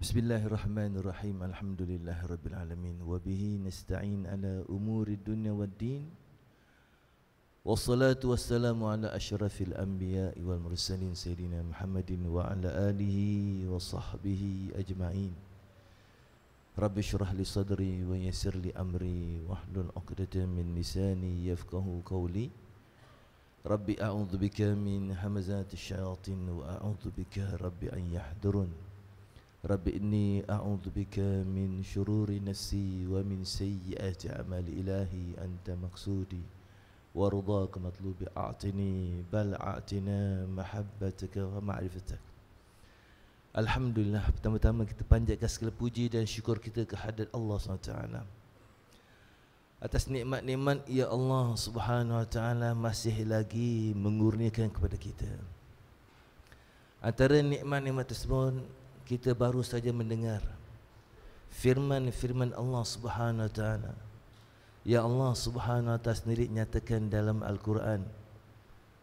Bismillahirrahmanirrahim. Alhamdulillahirabbil alamin wa bihi nasta'in ala umuri dunya waddin. Wassalatu wassalamu ala asyrafil anbiya'i wal mursalin sayyidina Muhammadin wa ala alihi wa sahbihi ajma'in. Rabbi shrah li sadri wa yassir li amri wahlul 'uqdatam min lisani yafqahu qawli. Rabbi a'udzu bika min hamazatish syayatin wa a'udzu bika rabbi an yahdurun. Rabbi inni a'udzu bika min syururi nafsi wa min sayyiati a'mali ilahi anta maqsudi wa ridhaka matlubi a'tini bal a'tina mahabbataka wa ma'rifatak. Alhamdulillah, pertama-tama kita panjatkan segala puji dan syukur kita kehadrat Allah SWT atas nikmat-nikmat ya Allah Subhanahu wa taala masih lagi mengurniakan kepada kita. Antara nikmat-nikmat tersebut, kita baru saja mendengar firman-firman Allah Subhanahu wa taala. Ya Allah Subhanahu wa taala sendiri nyatakan dalam Al-Quran,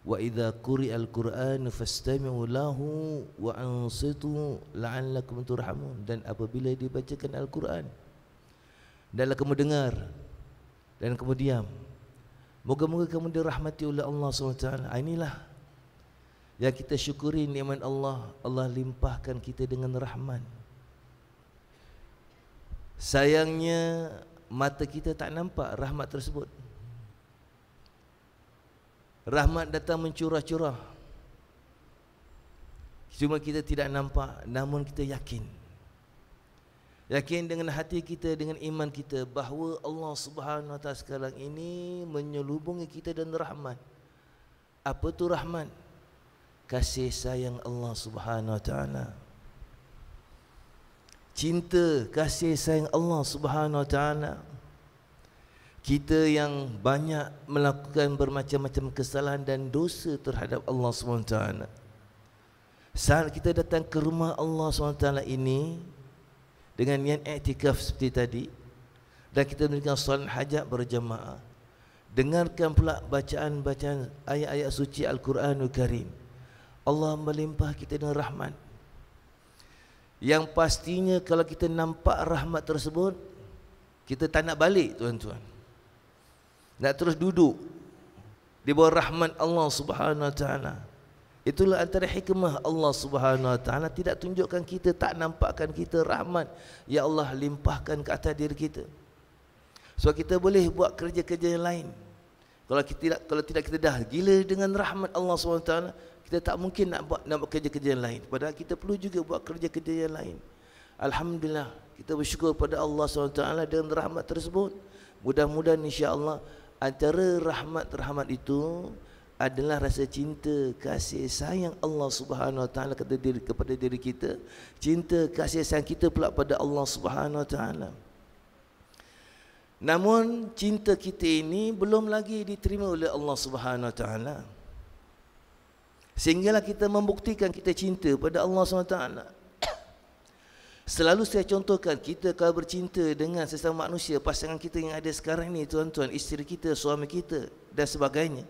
wa idza quri'al Qur'anu fastami'u lahu wa ansitu la'allakum turhamun. Dan apabila dibacakan Al-Quran, hendaklah kamu dengar dan kamu diam, moga-moga kamu dirahmati oleh Allah SWT. Inilah yang kita syukuri nikmat Allah. Allah limpahkan kita dengan rahmat. Sayangnya mata kita tak nampak rahmat tersebut. Rahmat datang mencurah-curah, cuma kita tidak nampak. Namun kita yakin dengan hati kita, dengan iman kita, bahawa Allah Subhanahu wa taala sekarang ini menyelubungi kita dan rahmat. Apa tu rahmat? Kasih sayang Allah Subhanahu wa taala. Cinta, kasih sayang Allah Subhanahu wa taala. Kita yang banyak melakukan bermacam-macam kesalahan dan dosa terhadap Allah Subhanahu wa taala, saat kita datang ke rumah Allah Subhanahu wa taala ini dengan niat iktikaf seperti tadi, dan kita melakukan solat hajat berjamaah, dengarkan pula bacaan-bacaan ayat-ayat suci Al-Quranul Karim, Allah melimpah kita dengan rahmat. Yang pastinya kalau kita nampak rahmat tersebut, kita tak nak balik tuan-tuan, nak terus duduk di bawah rahmat Allah Subhanahu wa taala. Itulah antara hikmah Allah Subhanahu wa taala tidak tunjukkan kita, tak nampakkan kita rahmat ya Allah limpahkan ke atas diri kita. So kita boleh buat kerja-kerja yang lain. Kalau tidak kita dah gila dengan rahmat Allah Subhanahu wa taala, kita tak mungkin nak buat kerja-kerja yang lain. Padahal kita perlu juga buat kerja-kerja yang lain. Alhamdulillah, kita bersyukur pada Allah SWT dengan rahmat tersebut. Mudah-mudahan insya-Allah antara rahmat-rahmat itu adalah rasa cinta, kasih sayang Allah Subhanahu wa taala kepada diri kita, cinta, kasih sayang kita pula pada Allah Subhanahu wa taala. Namun cinta kita ini belum lagi diterima oleh Allah Subhanahu wa taala, sehinggalah kita membuktikan kita cinta pada Allah SWT. Selalu saya contohkan, kita kalau bercinta dengan sesama manusia, pasangan kita yang ada sekarang ni tuan-tuan, isteri kita, suami kita dan sebagainya,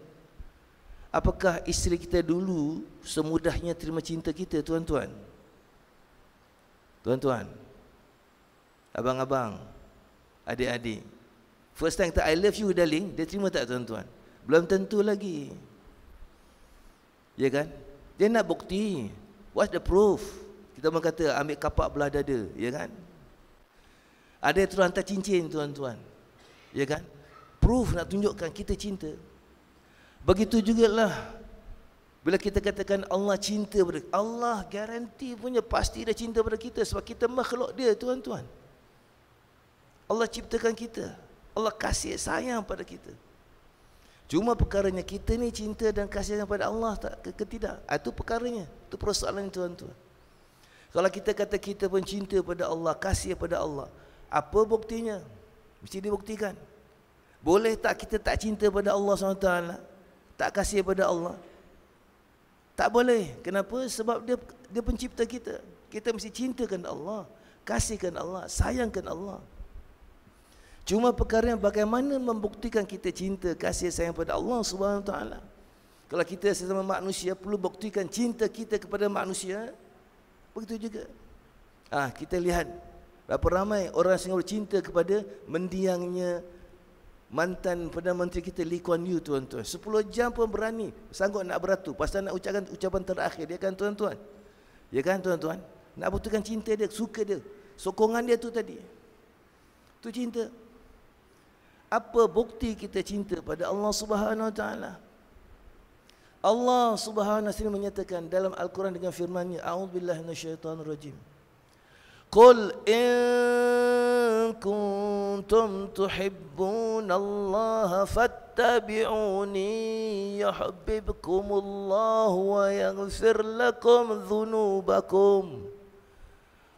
apakah isteri kita dulu semudahnya terima cinta kita tuan-tuan? Tuan-tuan, abang-abang, adik-adik, first time kata I love you darling, dia terima tak tuan-tuan? Belum tentu lagi. Ya kan? Dia nak bukti. What's the proof? Kita orang kata ambil kapak belah dada, ya kan? Ada yang terus hantar cincin tuan-tuan, ya kan? Proof nak tunjukkan kita cinta. Begitu jugalah bila kita katakan Allah cinta pada Allah, garanti punya pasti dia cinta pada kita, sebab kita makhluk dia tuan-tuan. Allah ciptakan kita, Allah kasih sayang pada kita. Cuma perkaranya kita ni cinta dan kasih sayang pada Allah tak ke tidak? Itu perkaranya, itu persoalan tuan-tuan. Kalau kita kata kita pun cinta pada Allah, kasih pada Allah, apa buktinya? Mesti dibuktikan. Boleh tak kita tak cinta pada Allah SWT, tak kasih pada Allah? Tak boleh. Kenapa? Sebab dia pencipta kita. Kita mesti cintakan Allah, kasihkan Allah, sayangkan Allah. Cuma perkara yang bagaimana membuktikan kita cinta, kasih sayang pada Allah Subhanahu wa taala. Kalau kita sesama manusia perlu buktikan cinta kita kepada manusia, begitu juga Kita lihat berapa ramai orang Singapura cinta kepada mendiangnya mantan Perdana Menteri kita Lee Kuan Yew, tuan-tuan. 10 jam pun berani, sanggup nak beratur pasal nak ucapkan ucapan terakhir dia kan, tuan-tuan. Ya kan, tuan-tuan? Nak buktikan cinta dia, suka dia, sokongan dia tu tadi. Tu cinta. Apa bukti kita cinta pada Allah Subhanahu Wa Taala? Allah Subhanahu Wa Taala menyatakan dalam Al-Quran dengan firman-Nya, A'udzubillahi minasyaitonirrajim. Qul in kuntum tuhibbunallaha fattabi'uni yuhibbukumullahu wa yaghfir lakum dhunubakum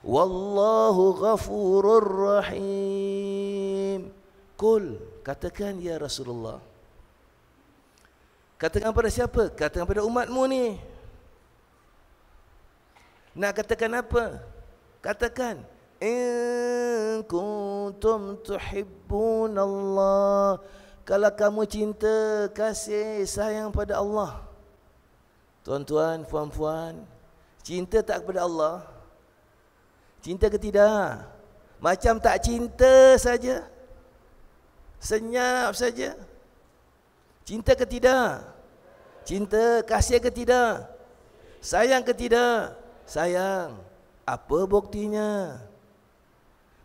wallahu ghafurur rahim. Qul, katakan ya Rasulullah. Katakan pada siapa? Katakan pada umatmu ni. Nak katakan apa? Katakan, in kuntum tuhibbunallah, kalau kamu cinta, kasih, sayang pada Allah. Tuan-tuan, puan-puan, cinta tak kepada Allah? Cinta ke tidak? Macam tak cinta saja, senyap saja. Cinta ke tidak? Cinta, kasih ke tidak? Sayang ke tidak? Sayang. Apa buktinya?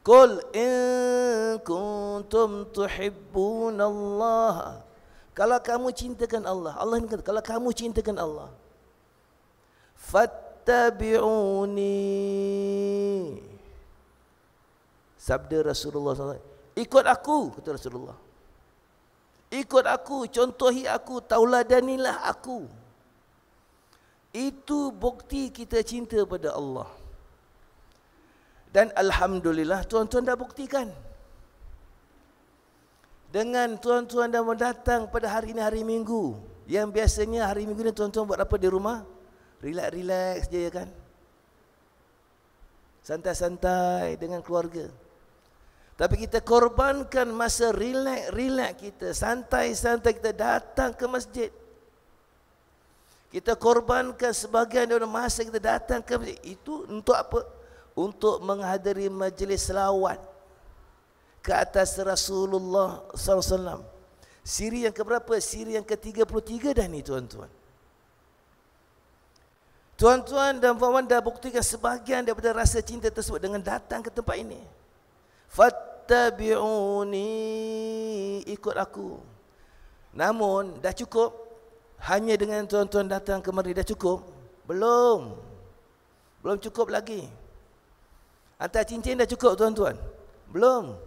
Qul in kuntum tuhibbunallah, kalau kamu cintakan Allah. Allah ini kata, kalau kamu cintakan Allah, fattabi'uni. Sabda Rasulullah SAW, ikut aku, kata Rasulullah. Ikut aku, contohi aku, tauladanilah aku. Itu bukti kita cinta pada Allah. Dan alhamdulillah tuan-tuan dah buktikan. Dengan tuan-tuan dah datang pada hari ini, hari Minggu, yang biasanya hari Minggu ni tuan-tuan buat apa di rumah? Relax-relax je, ya kan? Santai-santai dengan keluarga. Tapi kita korbankan masa relax kita, santai-santai kita datang ke masjid. Kita korbankan sebahagian dari masa kita datang ke masjid. Itu untuk apa? Untuk menghadiri majlis selawat ke atas Rasulullah SAW. Siri yang keberapa? Siri yang ke-33 dah ni, tuan-tuan. Tuan-tuan dan puan-puan dah buktikan sebahagian daripada rasa cinta tersebut dengan datang ke tempat ini. Fattabi'uni, ikut aku. Namun dah cukup hanya dengan tuan-tuan datang kemari, dah cukup? Belum cukup lagi. Hantar cincin dah cukup, tuan-tuan? Belum.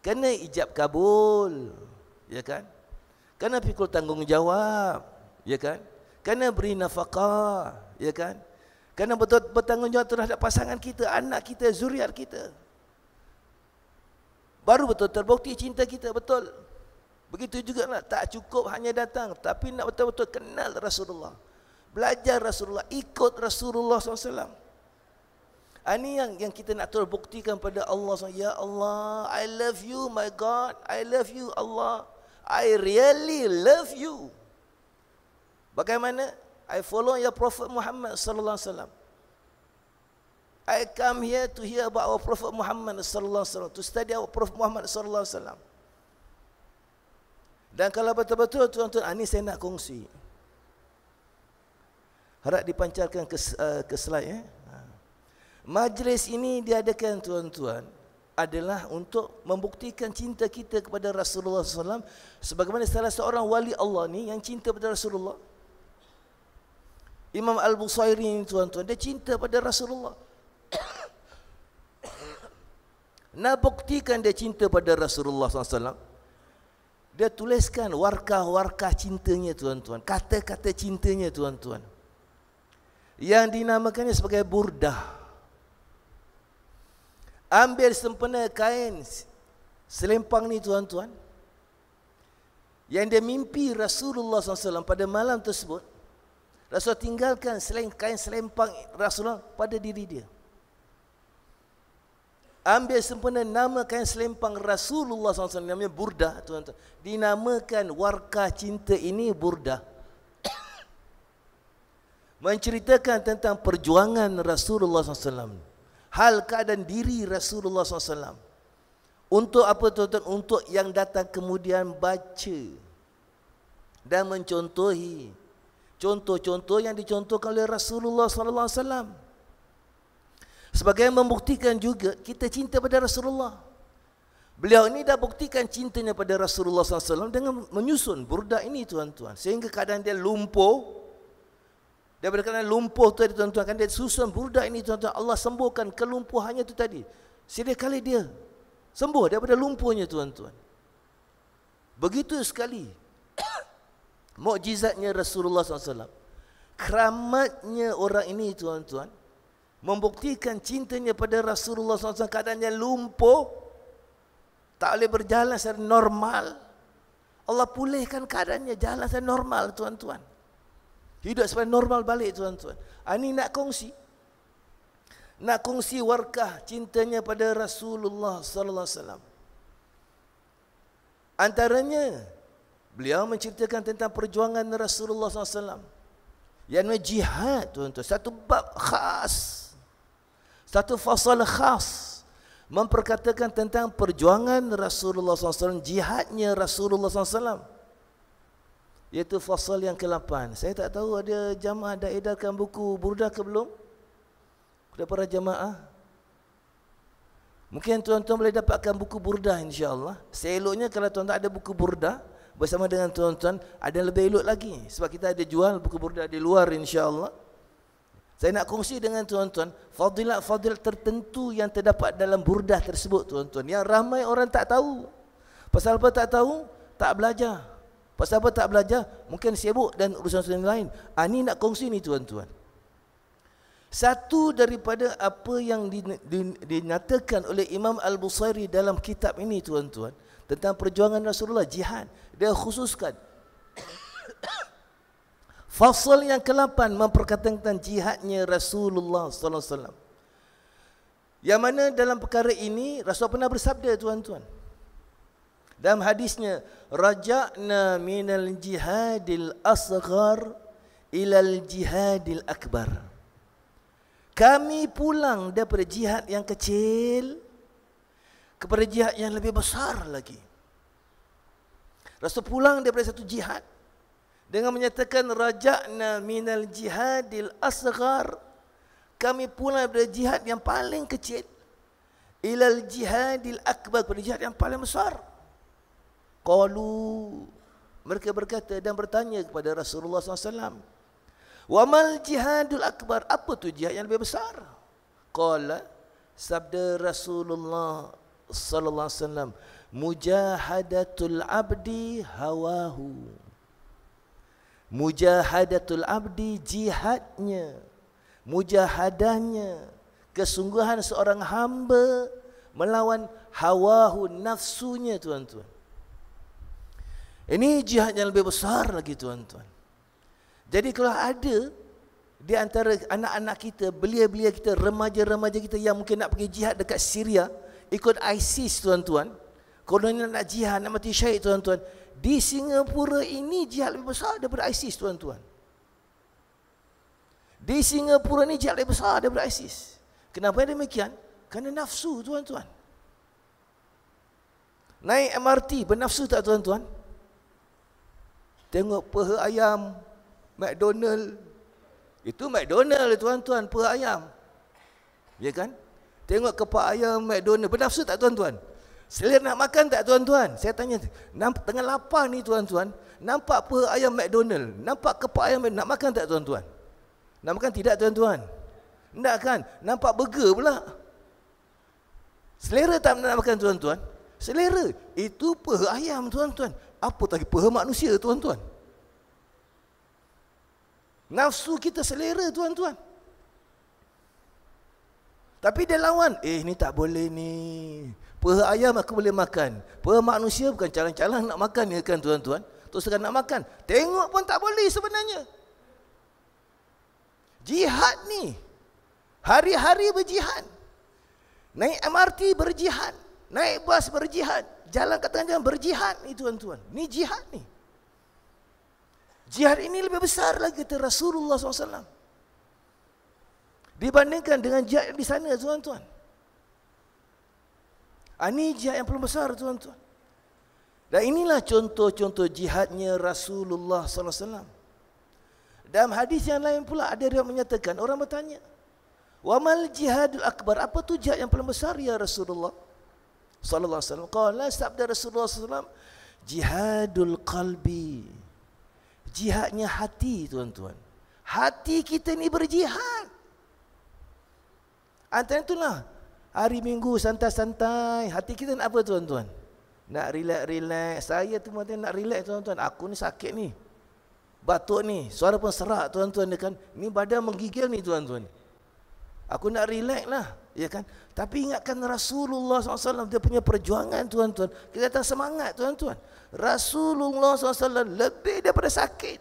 Kena ijab kabul, ya kan? Kena pikul tanggungjawab, ya kan? Kena beri nafkah, ya kan? Kena betul bertanggungjawab terhadap pasangan kita, anak kita, zuriat kita. Baru betul terbukti cinta kita, betul. Begitu juga lah, tak cukup hanya datang, tapi nak betul-betul kenal Rasulullah, belajar Rasulullah, ikut Rasulullah SAW. Ini yang kita nak terbuktikan pada Allah SWT. Ya Allah, I love you my God, I love you Allah, I really love you. Bagaimana? I follow your Prophet Muhammad sallallahu alaihi wasallam. I come here to hear about our Prophet Muhammad sallallahu alaihi wasallam, to study our Prophet Muhammad sallallahu alaihi wasallam. Dan kalau betul-betul tuan-tuan, ini saya nak kongsi. Harap dipancarkan ke slide. Majlis ini diadakan, tuan-tuan, adalah untuk membuktikan cinta kita kepada Rasulullah SAW. Sebagaimana salah seorang wali Allah ni yang cinta pada Rasulullah, Imam Al-Busairi ni, tuan-tuan, dia cinta pada Rasulullah. Nak buktikan dia cinta pada Rasulullah SAW, dia tuliskan warkah-warkah cintanya, tuan-tuan, kata-kata cintanya, tuan-tuan, yang dinamakannya sebagai burdah. Ambil sempena kain selempang ni, tuan-tuan, yang dia mimpi Rasulullah SAW pada malam tersebut. Rasul tinggalkan kain selempang Rasulullah pada diri dia. Ambil sempena nama kain selempang Rasulullah SAW, namanya burdah, tuan-tuan. Dinamakan warkah cinta ini burdah. Menceritakan tentang perjuangan Rasulullah SAW. hal keadaan diri Rasulullah SAW. Untuk apa tuan-tuan? Untuk yang datang kemudian baca dan mencontohi contoh-contoh yang dicontohkan oleh Rasulullah SAW. Sebagai membuktikan juga kita cinta pada Rasulullah. Beliau ini dah buktikan cintanya pada Rasulullah SAW dengan menyusun burda ini tuan-tuan. Sehingga keadaan dia lumpuh. Daripada keadaan lumpuh tadi tuan-tuan, kan dia susun burda ini tuan-tuan. Allah sembuhkan kelumpuhannya itu tadi. Sedia kali dia sembuh daripada lumpuhnya tuan-tuan. Begitu sekali mukjizatnya Rasulullah SAW. Keramatnya orang ini tuan-tuan, membuktikan cintanya pada Rasulullah SAW. Keadaannya lumpuh, tak boleh berjalan secara normal. Allah pulihkan keadaannya, jalan secara normal tuan-tuan. Hidup secara normal balik tuan-tuan. Ini nak kongsi. Nak kongsi warkah cintanya pada Rasulullah sallallahu alaihi wasallam. Antaranya beliau menceritakan tentang perjuangan Rasulullah sallallahu alaihi wasallam. Yang namanya jihad tuan-tuan, satu bab khas. Satu fasal khas memperkatakan tentang perjuangan Rasulullah SAW, jihadnya Rasulullah SAW. Iaitu fasal yang ke-8. Saya tak tahu ada jamaah dah edarkan buku burda ke belum? Kepada para jamaah. Mungkin tuan-tuan boleh dapatkan buku burda insya-Allah. Seeloknya kalau tuan-tuan ada buku burda bersama dengan tuan-tuan, ada yang lebih elok lagi. Sebab kita ada jual buku burda di luar insya-Allah. Saya nak kongsi dengan tuan-tuan fadilat-fadilat tertentu yang terdapat dalam burdah tersebut tuan-tuan, yang ramai orang tak tahu. Pasal apa tak tahu? Tak belajar. Pasal apa tak belajar? Mungkin sibuk dan urusan-urusan lain. Ini nak kongsi ni tuan-tuan. Satu daripada apa yang dinyatakan oleh Imam Al-Busairi dalam kitab ini tuan-tuan, tentang perjuangan Rasulullah, jihad, dia khususkan fasal yang ke-8 memperkatakan tentang jihadnya Rasulullah sallallahu alaihi wasallam. Yang mana dalam perkara ini Rasul pernah bersabda tuan-tuan. Dalam hadisnya, raja'na minal jihadil asghar ilal jihadil akbar. Kami pulang daripada jihad yang kecil kepada jihad yang lebih besar lagi. Rasul pulang daripada satu jihad dengan menyatakan raja'na minal jihadil asghar, kami pulang daripada jihad yang paling kecil ilal jihadil akbar, pada jihad yang paling besar. Qalu, mereka berkata dan bertanya kepada Rasulullah SAW, wa mal jihadul akbar, apa tu jihad yang lebih besar? Qala, sabda Rasulullah sallallahu alaihi wasallam, mujahadatul abdi hawahu. Mujahadatul abdi, jihadnya, mujahadahnya, kesungguhan seorang hamba melawan hawahu, nafsunya tuan-tuan. Ini jihad yang lebih besar lagi tuan-tuan. Jadi kalau ada di antara anak-anak kita, belia-belia kita, remaja-remaja kita yang mungkin nak pergi jihad dekat Syria, ikut ISIS tuan-tuan, kalau nak jihad, nak mati syahid tuan-tuan, di Singapura ini jihad lebih besar daripada ISIS tuan-tuan. Di Singapura ini jihad lebih besar daripada ISIS. Kenapa demikian? Kerana nafsu tuan-tuan. Naik MRT bernafsu tak tuan-tuan? Tengok peha ayam McDonald. Itu McDonald tuan-tuan, peha ayam. Ya kan? Tengok kepak ayam McDonald, bernafsu tak tuan-tuan? Selera nak makan tak tuan-tuan? Saya tanya, tengah lapar ni tuan-tuan, nampak peha ayam McDonald, nampak kepak ayam McDonald, nak makan tak tuan-tuan? Nak makan tidak tuan-tuan? Tak kan? Nampak burger pula. Selera tak nak makan tuan-tuan? Selera. Itu peha ayam tuan-tuan. Apa lagi peha manusia tuan-tuan? Nafsu kita selera tuan-tuan. Tapi dia lawan, ni tak boleh ni. Peha ayam aku boleh makan. Peha manusia bukan calang-calang nak makan ya kan tuan-tuan? Terus sekarang nak makan. Tengok pun tak boleh sebenarnya. Jihad ni. Hari-hari berjihad. Naik MRT berjihad. Naik bas berjihad. Jalan kat tengah jalan berjihad ni tuan-tuan. Ni jihad ni. Jihad ini lebih besar lagi kata Rasulullah SAW. dibandingkan dengan jihad yang di sana, tuan-tuan. Ini jihad yang paling besar, tuan-tuan. Dan inilah contoh-contoh jihadnya Rasulullah sallallahu alaihi wasallam. Dalam hadis yang lain pula ada yang menyatakan, orang bertanya, "Wa mal jihadul akbar?" Apa tu jihad yang paling besar ya Rasulullah sallallahu alaihi wasallam? Qala, sabda Rasulullah sallallahu alaihi wasallam, jihadul qalbi. Jihadnya hati, tuan-tuan. Hati kita ni berjihad. Antara itulah hari Minggu santai-santai, hati kita nak apa, tuan-tuan? Nak relax-relax. Saya tu macam nak relax, tuan-tuan. Aku ni sakit ni, batuk ni, suara pun serak, tuan-tuan, kan? Ni badan menggigil ni, tuan-tuan. Aku nak relax lah, ya kan? Tapi ingatkan Rasulullah SAW, dia punya perjuangan, tuan-tuan. Kita datang semangat, tuan-tuan. Rasulullah SAW lebih daripada sakit.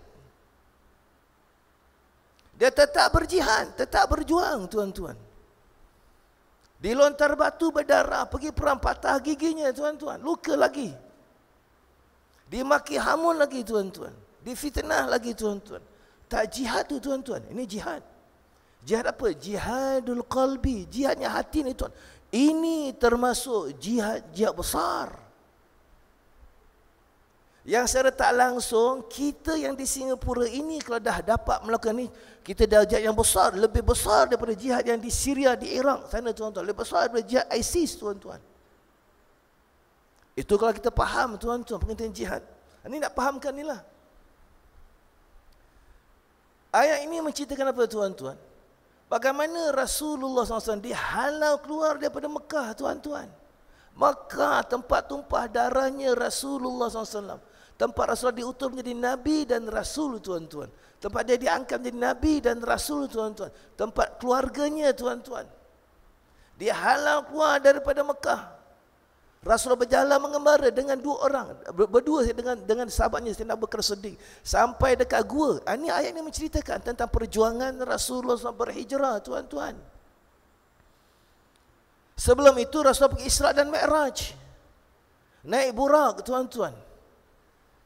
Dia tetap berjihad, tetap berjuang, tuan-tuan. Dilontar batu berdarah, pergi perang, patah giginya, tuan-tuan. Luka lagi. Dimaki hamun lagi, tuan-tuan. Difitnah lagi, tuan-tuan. Tak jihad tu, tuan-tuan. Ini jihad. Jihad apa? Jihadul qalbi. Jihadnya hati ni, tuan. Ini termasuk jihad besar. Yang secara tak langsung, kita yang di Singapura ini kalau dah dapat melakukan ni, kita dah jihad yang besar, lebih besar daripada jihad yang di Syria, di Iraq sana, tuan-tuan. Lebih besar daripada jihad ISIS, tuan-tuan. Itu kalau kita faham, tuan-tuan, pengertian jihad. Ini nak fahamkan ni lah. Ayat ini menceritakan apa, tuan-tuan? Bagaimana Rasulullah SAW dihalau keluar daripada Mekah, tuan-tuan. Mekah, tempat tumpah darahnya Rasulullah SAW. Tempat Rasulullah diutus menjadi Nabi dan Rasul, tuan-tuan. Tempat dia diangkat menjadi Nabi dan Rasul, tuan-tuan. Tempat keluarganya, tuan-tuan. Dia halau keluar daripada Mekah. Rasulullah berjalan mengembara dengan dua orang, berdua dengan sahabatnya Sayyidina Abu Bakar Siddiq, sampai dekat gua. Ini ayat ini menceritakan tentang perjuangan Rasulullah SAW berhijrah, tuan-tuan. Sebelum itu Rasulullah pergi Isra dan Mi'raj, naik burak, tuan-tuan.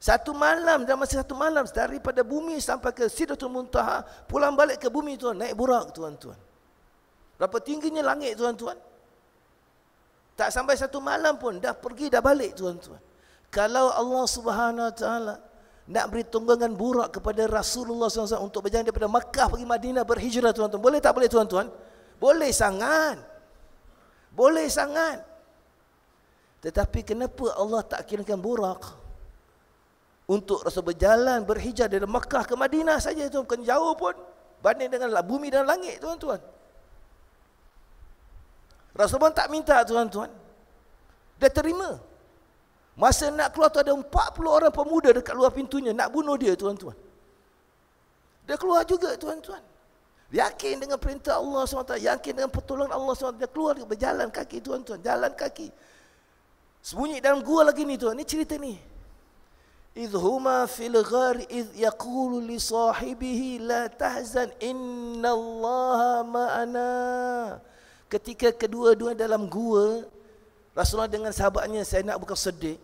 Satu malam, dalam masa satu malam, daripada bumi sampai ke Sidratul Muntaha, pulang balik ke bumi, tuan, naik burak, tuan-tuan. Berapa tingginya langit, tuan-tuan? Tak sampai satu malam pun dah pergi dah balik, tuan-tuan. Kalau Allah Subhanahu Wa Taala nak beri tunggangan burak kepada Rasulullah SAW untuk berjalan daripada Makkah pergi Madinah berhijrah, tuan-tuan, boleh tak boleh, tuan-tuan? Boleh sangat. Boleh sangat. Tetapi kenapa Allah tak kirakan burak untuk Rasul berjalan berhijrah dari Makkah ke Madinah saja, tuan, bukan jauh pun banding dengan bumi dan langit, tuan-tuan. Rasul pun tak minta, tuan-tuan. Dia terima. Masa nak keluar tu ada 40 orang pemuda dekat luar pintunya nak bunuh dia, tuan-tuan. Dia keluar juga, tuan-tuan. Yakin dengan perintah Allah SWT, yakin dengan pertolongan Allah SWT. Dia keluar, berjalan kaki, tuan-tuan. Jalan kaki. Sembunyi dalam gua lagi ni, tuan. Ni cerita ni. إِذْ هُمَا فِي الْغَارِ إِذْ يَقُولُ لِصَاحِبِهِ لَا تَحْزَنْ إِنَّ اللَّهَ مَعَنَا. Ketika kedua-dua dalam gua, Rasulullah dengan sahabatnya Sayyidina Abu Bakar Siddiq.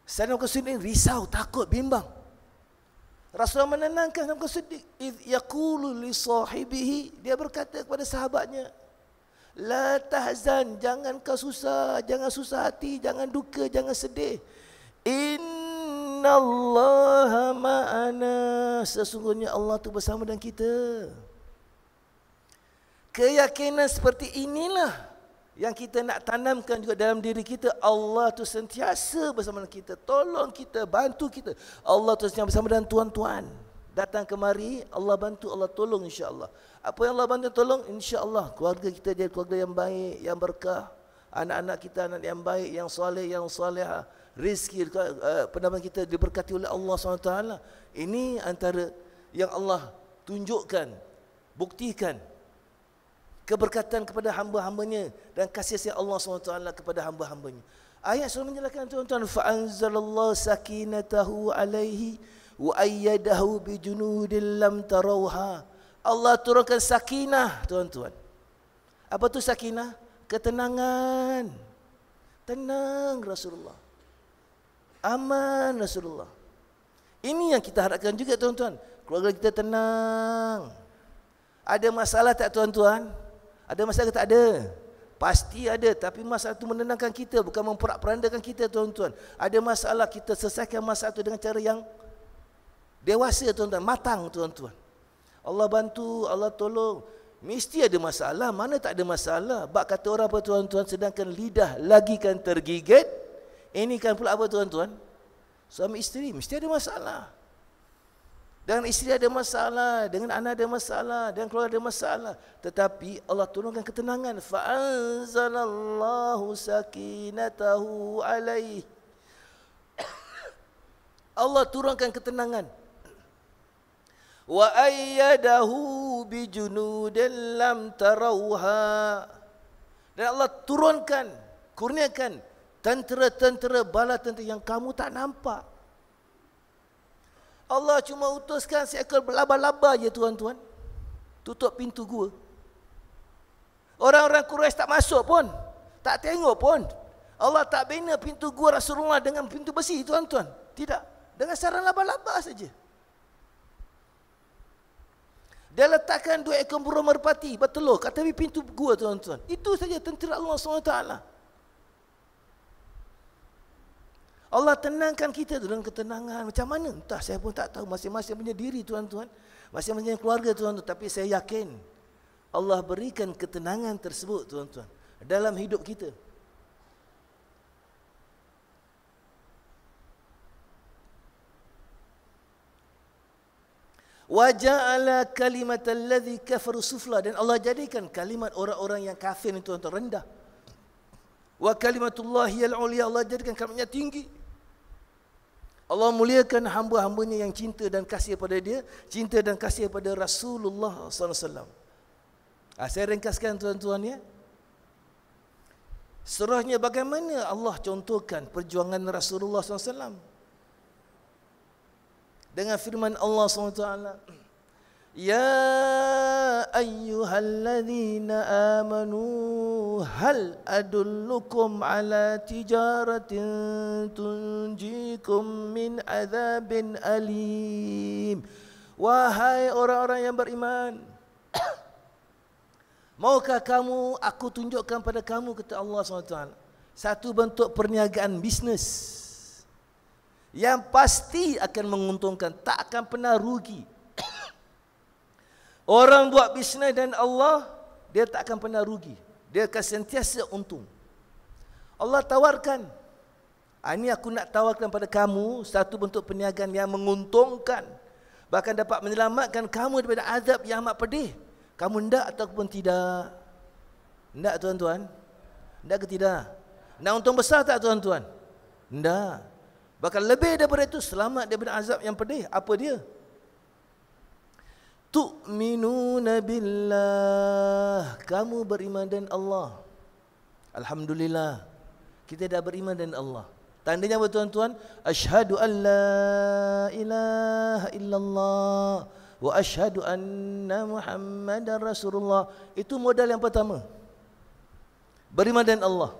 Sayyidina Abu Bakar Siddiq risau, takut, bimbang. Rasulullah menenangkan Abu Bakar Siddiq. إِذْ يَقُولُ لِصَاحِبِهِ. Dia berkata kepada sahabatnya, La tahzan, jangan kau susah, jangan susah hati, jangan duka, jangan sedih. Innallaha ma'ana. Sesungguhnya Allah tu bersama dengan kita. Keyakinan seperti inilah yang kita nak tanamkan juga dalam diri kita. Allah tu sentiasa bersama dengan kita, tolong kita, bantu kita. Allah tu sentiasa bersama dengan tuan-tuan. Datang kemari, Allah bantu, Allah tolong, insya-Allah. Apa yang Allah bantu tolong, insya-Allah keluarga kita jadi keluarga yang baik, yang berkah. Anak-anak kita anak yang baik, yang soleh, yang soleha. Rezeki pendapat kita diberkati oleh Allah SWT. Ini antara yang Allah tunjukkan, buktikan keberkatan kepada hamba-hambanya dan kasih sayang Allah SWT kepada hamba-hambanya. Ayat selalu menjelaskan, tuan-tuan, fa'anzalallahu sakinatahu alaihi wa ayyadahu bijunudin lam tarawha. Allah turunkan sakinah, tuan-tuan. Apa tu sakinah? Ketenangan. Tenang Rasulullah. Aman Rasulullah. Ini yang kita harapkan juga, tuan-tuan. Keluarga kita tenang. Ada masalah tak tuan-tuan? Ada masalah tak ada? Pasti ada, tapi masalah itu menenangkan kita, bukan memperak-perandakan kita tuan-tuan. Ada masalah, kita selesaikan masalah itu dengan cara yang dewasa tuan-tuan, matang tuan-tuan. Allah bantu, Allah tolong. Mesti ada masalah, mana tak ada masalah. Bak kata orang apa tuan-tuan, sedangkan lidah lagi kan tergigit, ini kan pula apa tuan-tuan? Suami isteri mesti ada masalah. Dengan isteri ada masalah, dengan anak ada masalah, dengan keluarga ada masalah. Tetapi Allah turunkan ketenangan. Fa'anzalallahu sakinatahu alaih. Allah turunkan ketenangan. Wa ayyadahu bijunudin lam tarawha. Dan Allah turunkan, kurniakan tentera-tentera, bala tentera yang kamu tak nampak. Allah cuma utuskan seekor laba-laba je tuan-tuan, tutup pintu gua. Orang-orang Quraisy tak masuk pun, tak tengok pun. Allah tak bina pintu gua Rasulullah dengan pintu besi tuan-tuan. Tidak, dengan sarang laba-laba saja. Dia letakkan 2 ekor burung merpati bertelur kat tepi pintu gua tuan-tuan. Itu saja tentera Allah SWT. Allah tenangkan kita dengan ketenangan. Macam mana? Entah, saya pun tak tahu. Masing-masing punya diri tuan-tuan, masing-masing keluarga tuan-tuan. Tapi saya yakin Allah berikan ketenangan tersebut tuan-tuan dalam hidup kita. Wa ja'ala kalimatal ladzi kafaru sufla, dan Allah jadikan kalimat orang-orang yang kafir itu tuan-tuan rendah. Wa kalimatullahi al-ulya, Allah jadikan kalimatnya tinggi. Allah muliakan hamba-hambanya yang cinta dan kasih pada dia, cinta dan kasih pada Rasulullah SAW. Saya ringkaskan tuan-tuan ya. Surahnya bagaimana Allah contohkan perjuangan Rasulullah SAW. Dengan firman Allah SWT. Ya ayyuhalladzina amanu hal adullukum ala tijaratin tunjikum min azabin alim. Wahai orang-orang yang beriman, maukah kamu aku tunjukkan pada kamu, kata Allah SWT, satu bentuk perniagaan bisnes yang pasti akan menguntungkan, tak akan pernah rugi. Orang buat bisnes dan Allah, dia tak akan pernah rugi. Dia akan sentiasa untung. Allah tawarkan, ini aku nak tawarkan pada kamu satu bentuk perniagaan yang menguntungkan, bahkan dapat menyelamatkan kamu daripada azab yang amat pedih. Kamu hendak ataupun tidak? Hendak tuan-tuan? Hendak ke tidak? Nak untung besar tak tuan-tuan? Hendak. Bahkan lebih daripada itu, selamat daripada azab yang pedih. Apa dia? Tu'minuna billah, kamu beriman dan Allah. Alhamdulillah, kita dah beriman dan Allah. Tandanya apa tuan-tuan? Asyhadu an la ilaha illallah wa asyhadu anna Muhammadar Rasulullah. Itu modal yang pertama. Beriman dan Allah.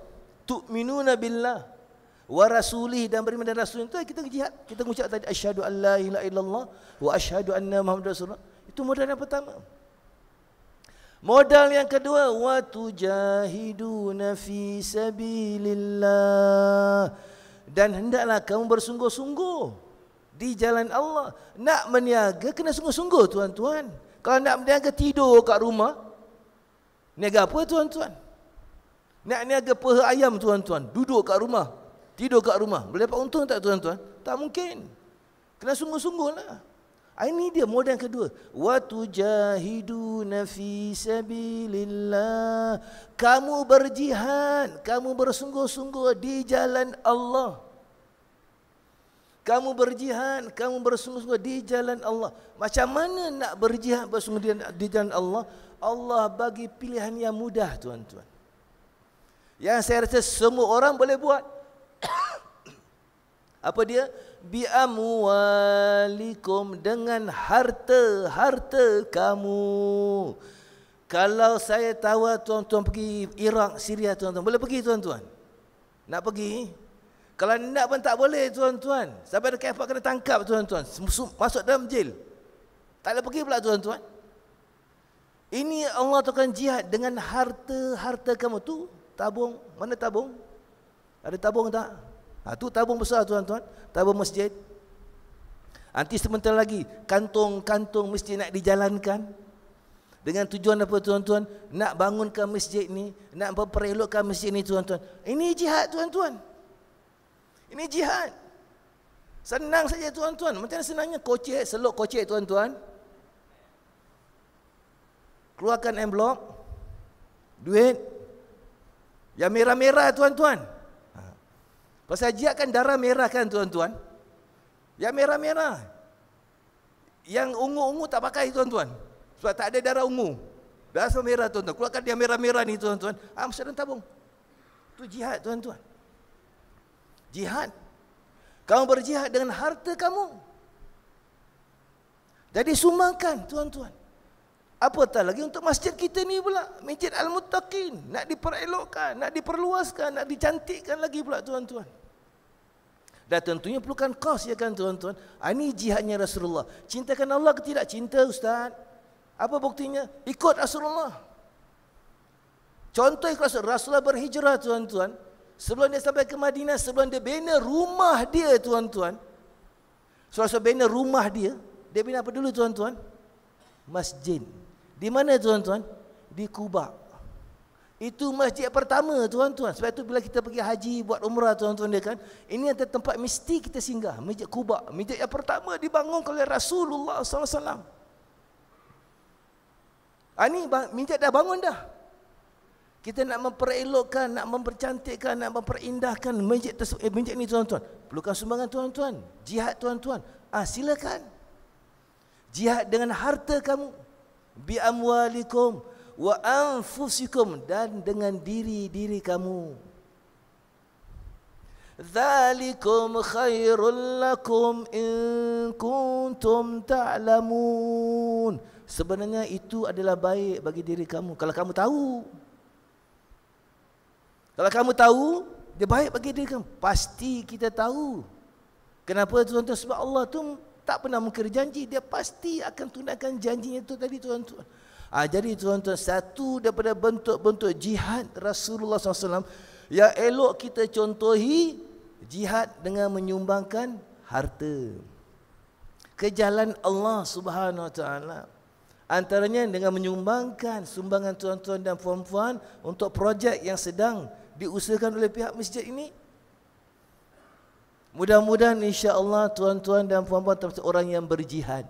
Tu'minuna billah wa rasulih, dan beriman dan rasul itu kita jihad. Kita mengucap tadi asyhadu an la ilaha illallah wa asyhadu anna Muhammadar Rasulullah. Itu modal yang pertama. Modal yang kedua, wa tujahiduna fi sabilillah, dan hendaklah kamu bersungguh-sungguh di jalan Allah. Nak meniaga kena sungguh-sungguh tuan-tuan. Kalau nak meniaga tidur kat rumah, niaga apa tuan-tuan? Nak niaga peha ayam tuan-tuan, duduk kat rumah, tidur kat rumah, boleh dapat untung tak tuan-tuan? Tak mungkin. Kena sungguh-sungguhlah. Ini dia modal yang kedua. Wa tujahiduna fi sabilillah, kamu berjihad, kamu bersungguh-sungguh di jalan Allah. Kamu berjihad, kamu bersungguh-sungguh di jalan Allah. Macam mana nak berjihad bersungguh di jalan Allah? Allah bagi pilihan yang mudah tuan-tuan, yang saya rasa semua orang boleh buat. Apa dia? Bi amwalikum, dengan harta-harta kamu. Kalau saya tawar tuan-tuan pergi Iraq, Syria tuan-tuan, boleh pergi tuan-tuan? Nak pergi? Kalau nak pun tak boleh tuan-tuan. Sampai dekat airport kena tangkap tuan-tuan, masuk dalam jail. Tak boleh pergi pula tuan-tuan. Ini Allah akan jihad dengan harta kamu tu. Tabung, mana tabung? Ada tabung tak? Tu tabung besar tuan-tuan, tabung masjid. Nanti sebentar lagi kantong-kantong masjid nak dijalankan. Dengan tujuan apa tuan-tuan? Nak bangunkan masjid ni, nak memperelokkan masjid ni tuan-tuan. Ini jihad tuan-tuan. Ini jihad. Senang saja tuan-tuan. Macam senangnya kocek, selok kocek tuan-tuan. Keluarkan envelope, duit, yang merah-merah tuan-tuan. Pasal jihad kan darah merah kan tuan-tuan. Yang merah-merah. Yang ungu-ungu tak pakai tuan-tuan. Sebab tak ada darah ungu. Darah semua merah tuan-tuan. Keluarkan yang merah-merah ni tuan-tuan. Mesti dalam tabung. Itu jihad tuan-tuan. Jihad. Kamu berjihad dengan harta kamu. Jadi sumbangkan tuan-tuan. Apatah lagi untuk masjid kita ni pula, Masjid Al-Muttaqin, nak diperelokkan, nak diperluaskan, nak dicantikkan lagi pula tuan-tuan. Dan tentunya perlukan kos ya kan tuan-tuan. Ini jihadnya Rasulullah. Cintakan Allah ke tidak? Cinta ustaz. Apa buktinya? Ikut Rasulullah. Contoh ikut Rasulullah berhijrah tuan-tuan. Sebelum dia sampai ke Madinah, sebelum dia bina rumah dia tuan-tuan. Rasulullah bina rumah dia bina apa dulu tuan-tuan? Masjid. Di mana tuan-tuan? Di Kuba. Itu masjid pertama tuan-tuan. Sebab itu bila kita pergi haji buat umrah tuan-tuan dia kan, ini ada tempat mesti kita singgah, Masjid Kuba. Masjid yang pertama dibangun oleh Rasulullah SAW. Ini masjid dah bangun dah. Kita nak memperelokkan, nak mempercantikkan, nak memperindahkan masjid ini tuan-tuan. Perlukan sumbangan tuan-tuan. Jihad tuan-tuan. Silakan. Jihad dengan harta kamu. Bi amwalikum wa anfusikum, dan dengan diri-diri kamu. Dzalikum khairul lakum in kuntum ta'lamun. Sebenarnya itu adalah baik bagi diri kamu kalau kamu tahu. Kalau kamu tahu, dia baik bagi diri kamu. Pasti kita tahu. Kenapa tuan-tuan? Sebab Allah tu tak pernah mungkir janji. Dia pasti akan tunaikan janjinya itu tadi tuan-tuan. Jadi tuan-tuan, satu daripada bentuk-bentuk jihad Rasulullah SAW yang elok kita contohi, jihad dengan menyumbangkan harta ke jalan Allah Subhanahu Wa Taala. Antaranya dengan menyumbangkan sumbangan tuan-tuan dan puan-puan untuk projek yang sedang diusahakan oleh pihak masjid ini. Mudah-mudahan insya-Allah tuan-tuan dan puan-puan termasuk orang yang berjihad.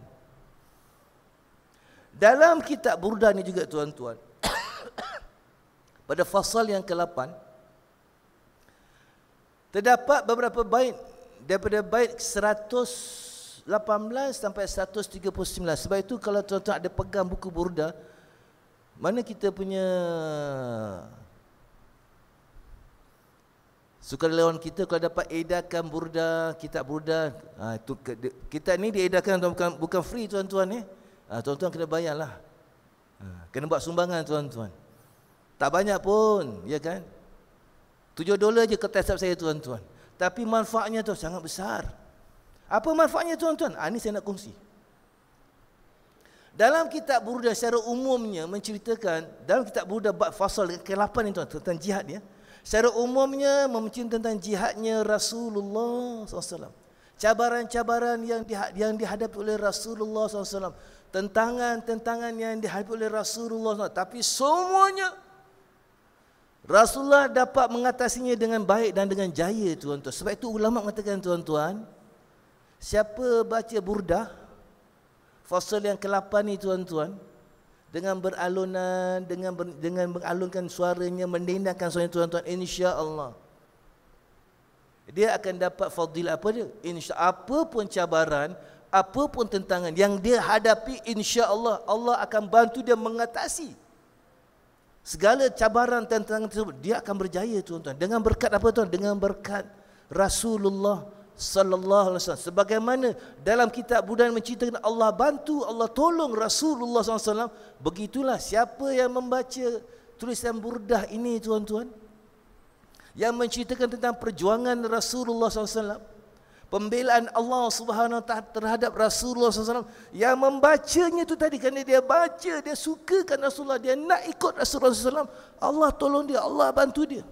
Dalam kitab Burdah ni juga tuan-tuan, pada fasal yang ke-8 terdapat beberapa bait daripada bait 118 sampai 139. Sebab itu kalau tuan-tuan ada pegang buku Burdah, mana kita punya sukarelawan kita kalau dapat edarkan Burdah, kitab Burdah, itu kita ni diedarkan bukan free tuan-tuan tuan-tuan kena bayarlah. Kena buat sumbangan tuan-tuan. Tak banyak pun, ya kan? $7 je kertas saya tuan-tuan. Tapi manfaatnya tu sangat besar. Apa manfaatnya tuan-tuan? Ini saya nak kongsi. Dalam kitab Burdah secara umumnya menceritakan, dalam kitab Burdah bab fasal ke-8 ni tuan, tentang jihad ya. Secara umumnya menceritakan tentang jihadnya Rasulullah SAW. Cabaran-cabaran yang dihadapi oleh Rasulullah SAW. Tentangan-tentangan yang dihadapi oleh Rasulullah SAW. Tapi semuanya Rasulullah dapat mengatasinya dengan baik dan dengan jaya tuan-tuan. Sebab itu ulama mengatakan tuan-tuan, siapa baca Burdah fasal yang ke-8 ni tuan-tuan, dengan beralunan, dengan mengalunkan suaranya, mendendangkan suaranya tuan-tuan, insya-Allah dia akan dapat fadilah apa dia? Apa pun cabaran, apa pun tentangan yang dia hadapi, insya-Allah Allah akan bantu dia mengatasi segala cabaran tentangan tersebut. Dia akan berjaya tuan-tuan. Dengan berkat apa tuan? Dengan berkat Rasulullah sallallahu alaihi wasallam. Sebagaimana dalam kitab Burdah menceritakan Allah bantu, Allah tolong Rasulullah SAW. Begitulah siapa yang membaca tulisan Burdah ini tuan-tuan, yang menceritakan tentang perjuangan Rasulullah SAW, Pembelaan Allah Subhanahu Wa Taala terhadap Rasulullah SAW yang membacanya itu tadi, kerana dia baca, dia sukakan Rasulullah, dia nak ikut Rasulullah SAW, Allah tolong dia, Allah bantu dia.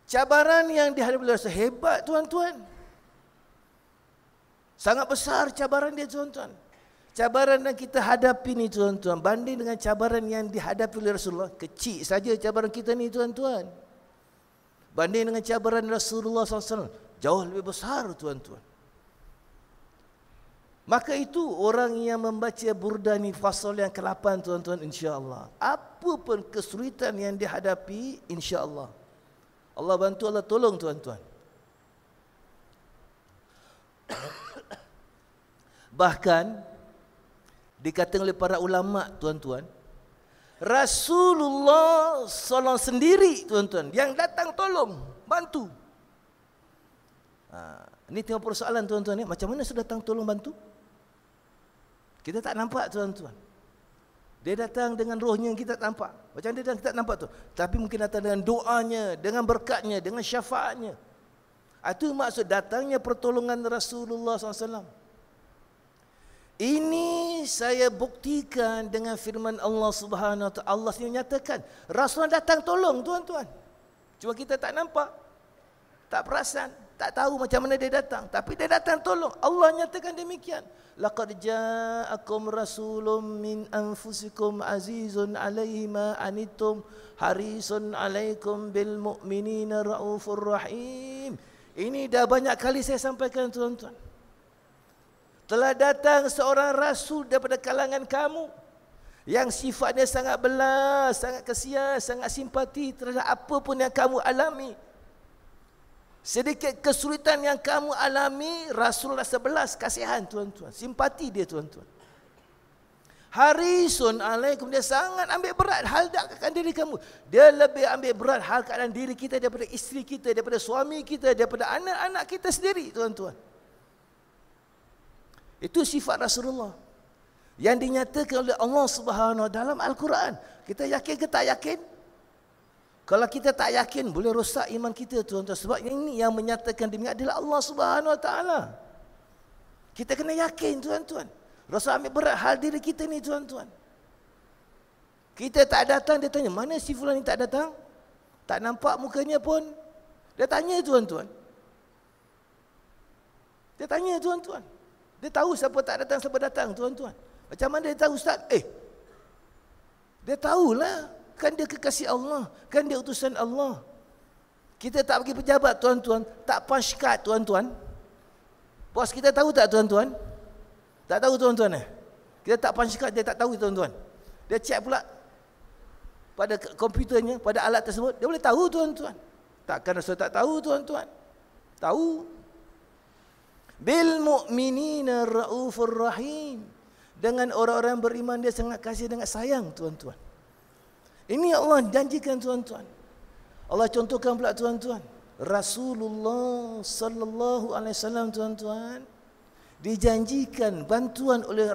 Cabaran yang dihadapi oleh Rasul hebat tuan-tuan. Sangat besar cabaran dia tuan-tuan. Cabaran yang kita hadapi ni tuan-tuan, banding dengan cabaran yang dihadapi oleh Rasulullah, kecil saja cabaran kita ni tuan-tuan. Banding dengan cabaran Rasulullah SAW, jauh lebih besar tuan-tuan. Maka itu orang yang membaca burdah ni fasal yang ke-8 tuan-tuan, insya-Allah, apa pun kesulitan yang dihadapi, insya-Allah Allah bantu, Allah tolong tuan-tuan. Bahkan dikatakan oleh para ulama tuan-tuan, Rasulullah SAW sendiri tuan-tuan yang datang tolong, bantu. Ini tengok persoalan tuan-tuan ni, macam mana sudah datang tolong bantu? Kita tak nampak tuan-tuan. Dia datang dengan rohnya yang kita tak nampak. Macam dia datang kita tak nampak tu. Tapi mungkin datang dengan doanya, dengan berkatnya, dengan syafaatnya. Itu maksud datangnya pertolongan Rasulullah SAW. Ini saya buktikan dengan firman Allah Subhanahu Wa Taala. Allah sendiri nyatakan Rasulullah datang tolong tuan-tuan. Cuma kita tak nampak, tak perasan, tak tahu macam mana dia datang. Tapi dia datang tolong. Allah nyatakan demikian. Laqad ja'akum rasulun min anfusikum azizun 'alaihi ma anittum harisun 'alaikum bil mu'minina raufur rahim. Ini dah banyak kali saya sampaikan tuan-tuan. Telah datang seorang rasul daripada kalangan kamu yang sifatnya sangat belas, sangat kasihan, sangat simpati terhadap apa pun yang kamu alami. Sedikit kesulitan yang kamu alami, Rasul rasa belas kasihan tuan-tuan, simpati dia tuan-tuan. Harisun alaikum, dia sangat ambil berat hal keadaan diri kamu. Dia lebih ambil berat hal keadaan diri kita daripada isteri kita, daripada suami kita, daripada anak-anak kita sendiri tuan-tuan. Itu sifat Rasulullah yang dinyatakan oleh Allah Subhanahu dalam Al-Quran. Kita yakin ke tak yakin? Kalau kita tak yakin, boleh rosak iman kita tuan-tuan. Sebab ini yang menyatakan demikian adalah Allah Subhanahu Wa Taala. Kita kena yakin tuan-tuan. Rasul ambil berat hal diri kita ni tuan-tuan. Kita tak datang, dia tanya, mana si fulan ni tak datang? Tak nampak mukanya pun. Dia tanya tuan-tuan. Dia tanya tuan-tuan. Dia tahu siapa tak datang, siapa datang tuan-tuan. Macam mana dia tahu Ustaz? Dia tahulah. Kan dia kekasih Allah. Kan dia utusan Allah. Kita tak bagi pejabat tuan-tuan. Tak pangkat tuan-tuan. Bos kita tahu tak tuan-tuan? Tak tahu tuan-tuan Kita tak pangkat, dia tak tahu tuan-tuan. Dia check pula pada komputernya, pada alat tersebut. Dia boleh tahu tuan-tuan. Takkan Rasul tak tahu tuan-tuan? Tahu. Bil mu'minina raufur rahim. Dengan orang-orang beriman dia sangat kasih, sangat sayang tuan-tuan. Ini Allah janjikan tuan-tuan. Allah contohkan pula tuan-tuan. Rasulullah sallallahu alaihi wasallam tuan-tuan dijanjikan bantuan oleh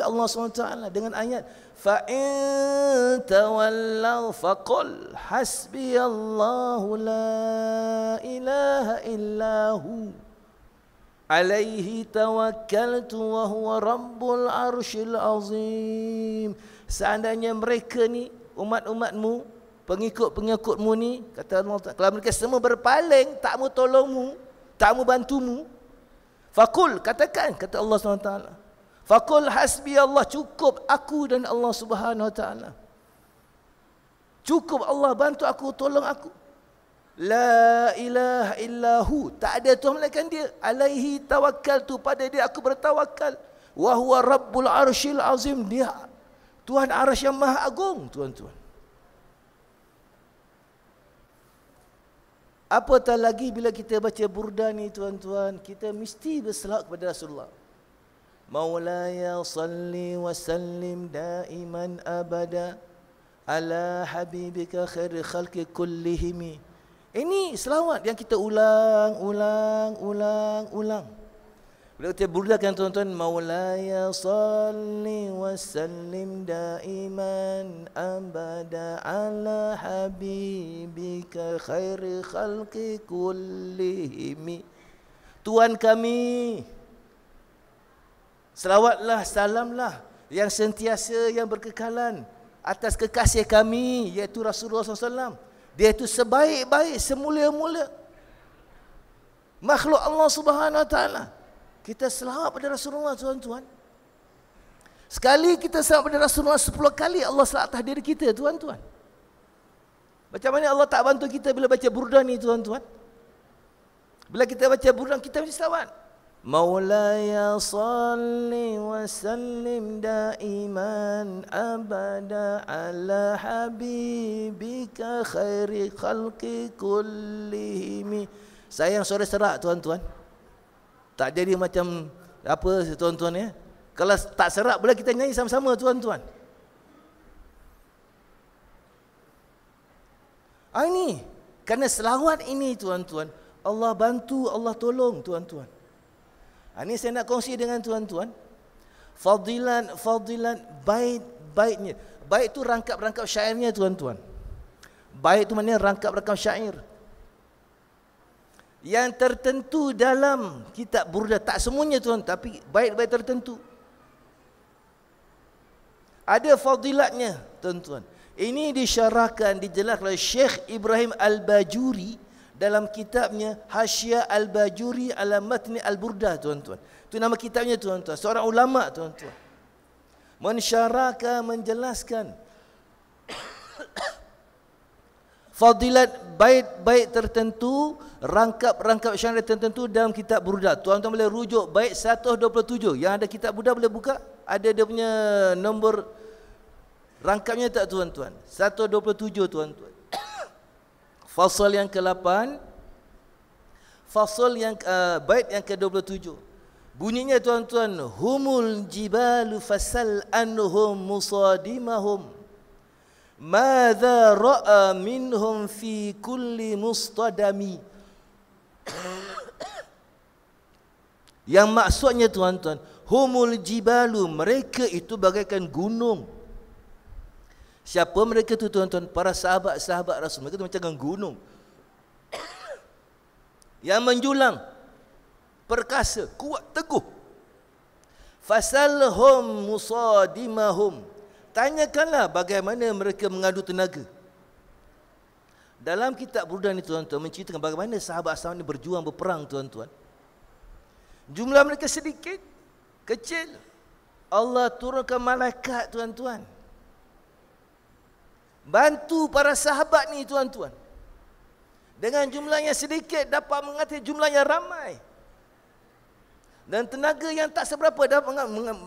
Allah SWT dengan ayat fa in tawallaw faqul hasbiyallahu la ilaha illahu alaihi tawakkaltu wa huwa rabbul arsyil azim. Seandainya mereka ni, umat-umatmu, pengikut-pengikutmu ni, kata Allah, kalau mereka semua berpaling, tak mau tolongmu, tak mau bantumu, faqul, katakan, kata Allah SWT, faqul hasbi Allah, cukup aku dan Allah Subhanahu Wa Taala. Cukup Allah bantu aku, tolong aku. La ilaha illahu, tak ada Tuhan melainkan dia. Alaihi tawakkaltu, pada dia aku bertawakal. Wa huwa rabbul arsyil azim, dia Tuhan arsy yang maha agung tuan-tuan. Apatah lagi bila kita baca burdah ni tuan-tuan, kita mesti berselawat kepada Rasulullah. Maulaya salli wa sallim daiman abada ala habibika khairi khalqi kullihim. Ini selawat yang kita ulang. Bila kita burda kan tuan-tuan, Maulaya salli wa sallim daiman abada ala habibika khairi khalqi kullihimi. Tuhan kami, selawatlah, salamlah yang sentiasa, yang berkekalan atas kekasih kami, iaitu Rasulullah SAW. Dia itu sebaik-baik, semulia-mulia makhluk Allah Subhanahu Wa Taala. Kita selawat pada Rasulullah, tuan-tuan. Sekali kita selawat pada Rasulullah, 10 kali Allah selawat atas diri kita, tuan-tuan. Macam mana Allah tak bantu kita bila baca burdah ni, tuan-tuan? Bila kita baca burdah, kita mesti selawat. Maulaya salli wa sallim daiman abada ala habibika khairi khalqi kullihimi. Sayang suara serak, tuan-tuan. Tak jadi macam apa, tuan-tuan ya. Kalau tak serak boleh kita nyanyi sama-sama, tuan-tuan. Ini kerana selawat ini, tuan-tuan, Allah bantu, Allah tolong, tuan-tuan. Ini saya nak kongsi dengan tuan-tuan. Fadilan bait-baitnya. Bait tu rangkap-rangkap syairnya, tuan-tuan. Bait tu maknanya rangkap-rangkap syair yang tertentu dalam kitab burdah. Tak semuanya, tuan, tapi bait-bait tertentu ada fadilatnya, tuan-tuan. Ini disyarahkan, dijelaskan oleh Syekh Ibrahim Al-Bajuri dalam kitabnya Hasyiah Al-Bajuri ala Matni Al-Burdah, tuan-tuan. Itu nama kitabnya, tuan-tuan. Seorang ulama, tuan-tuan, mensyarahkan, menjelaskan fadilat bait-bait tertentu, rangkap-rangkap syair tertentu dalam kitab burdah. Tuan-tuan boleh rujuk bait 127. Yang ada kitab burdah boleh buka. Ada dia punya nombor rangkapnya tak, tuan-tuan? 127, tuan-tuan. Fasal yang ke-8, fasal yang bait yang ke-27. Bunyinya, tuan-tuan, humul jibalu fasal anhum musadimahum. Madza ra'a minhum fi kulli mustadami. Yang maksudnya, tuan-tuan, humul jibalu, mereka itu bagaikan gunung. Siapa mereka itu, tuan-tuan? Para sahabat-sahabat Rasul. Mereka itu macam gunung yang menjulang, perkasa, kuat, teguh. Fasalhum musadimahum, tanyakanlah bagaimana mereka mengadu tenaga. Dalam kitab burdah ni, tuan-tuan, menceritakan bagaimana sahabat-sahabat ini berjuang, berperang, tuan-tuan. Jumlah mereka sedikit, kecil. Allah turunkan malaikat, tuan-tuan, bantu para sahabat ni, tuan-tuan. Dengan jumlahnya sedikit dapat mengatasi jumlahnya ramai. Dan tenaga yang tak seberapa dapat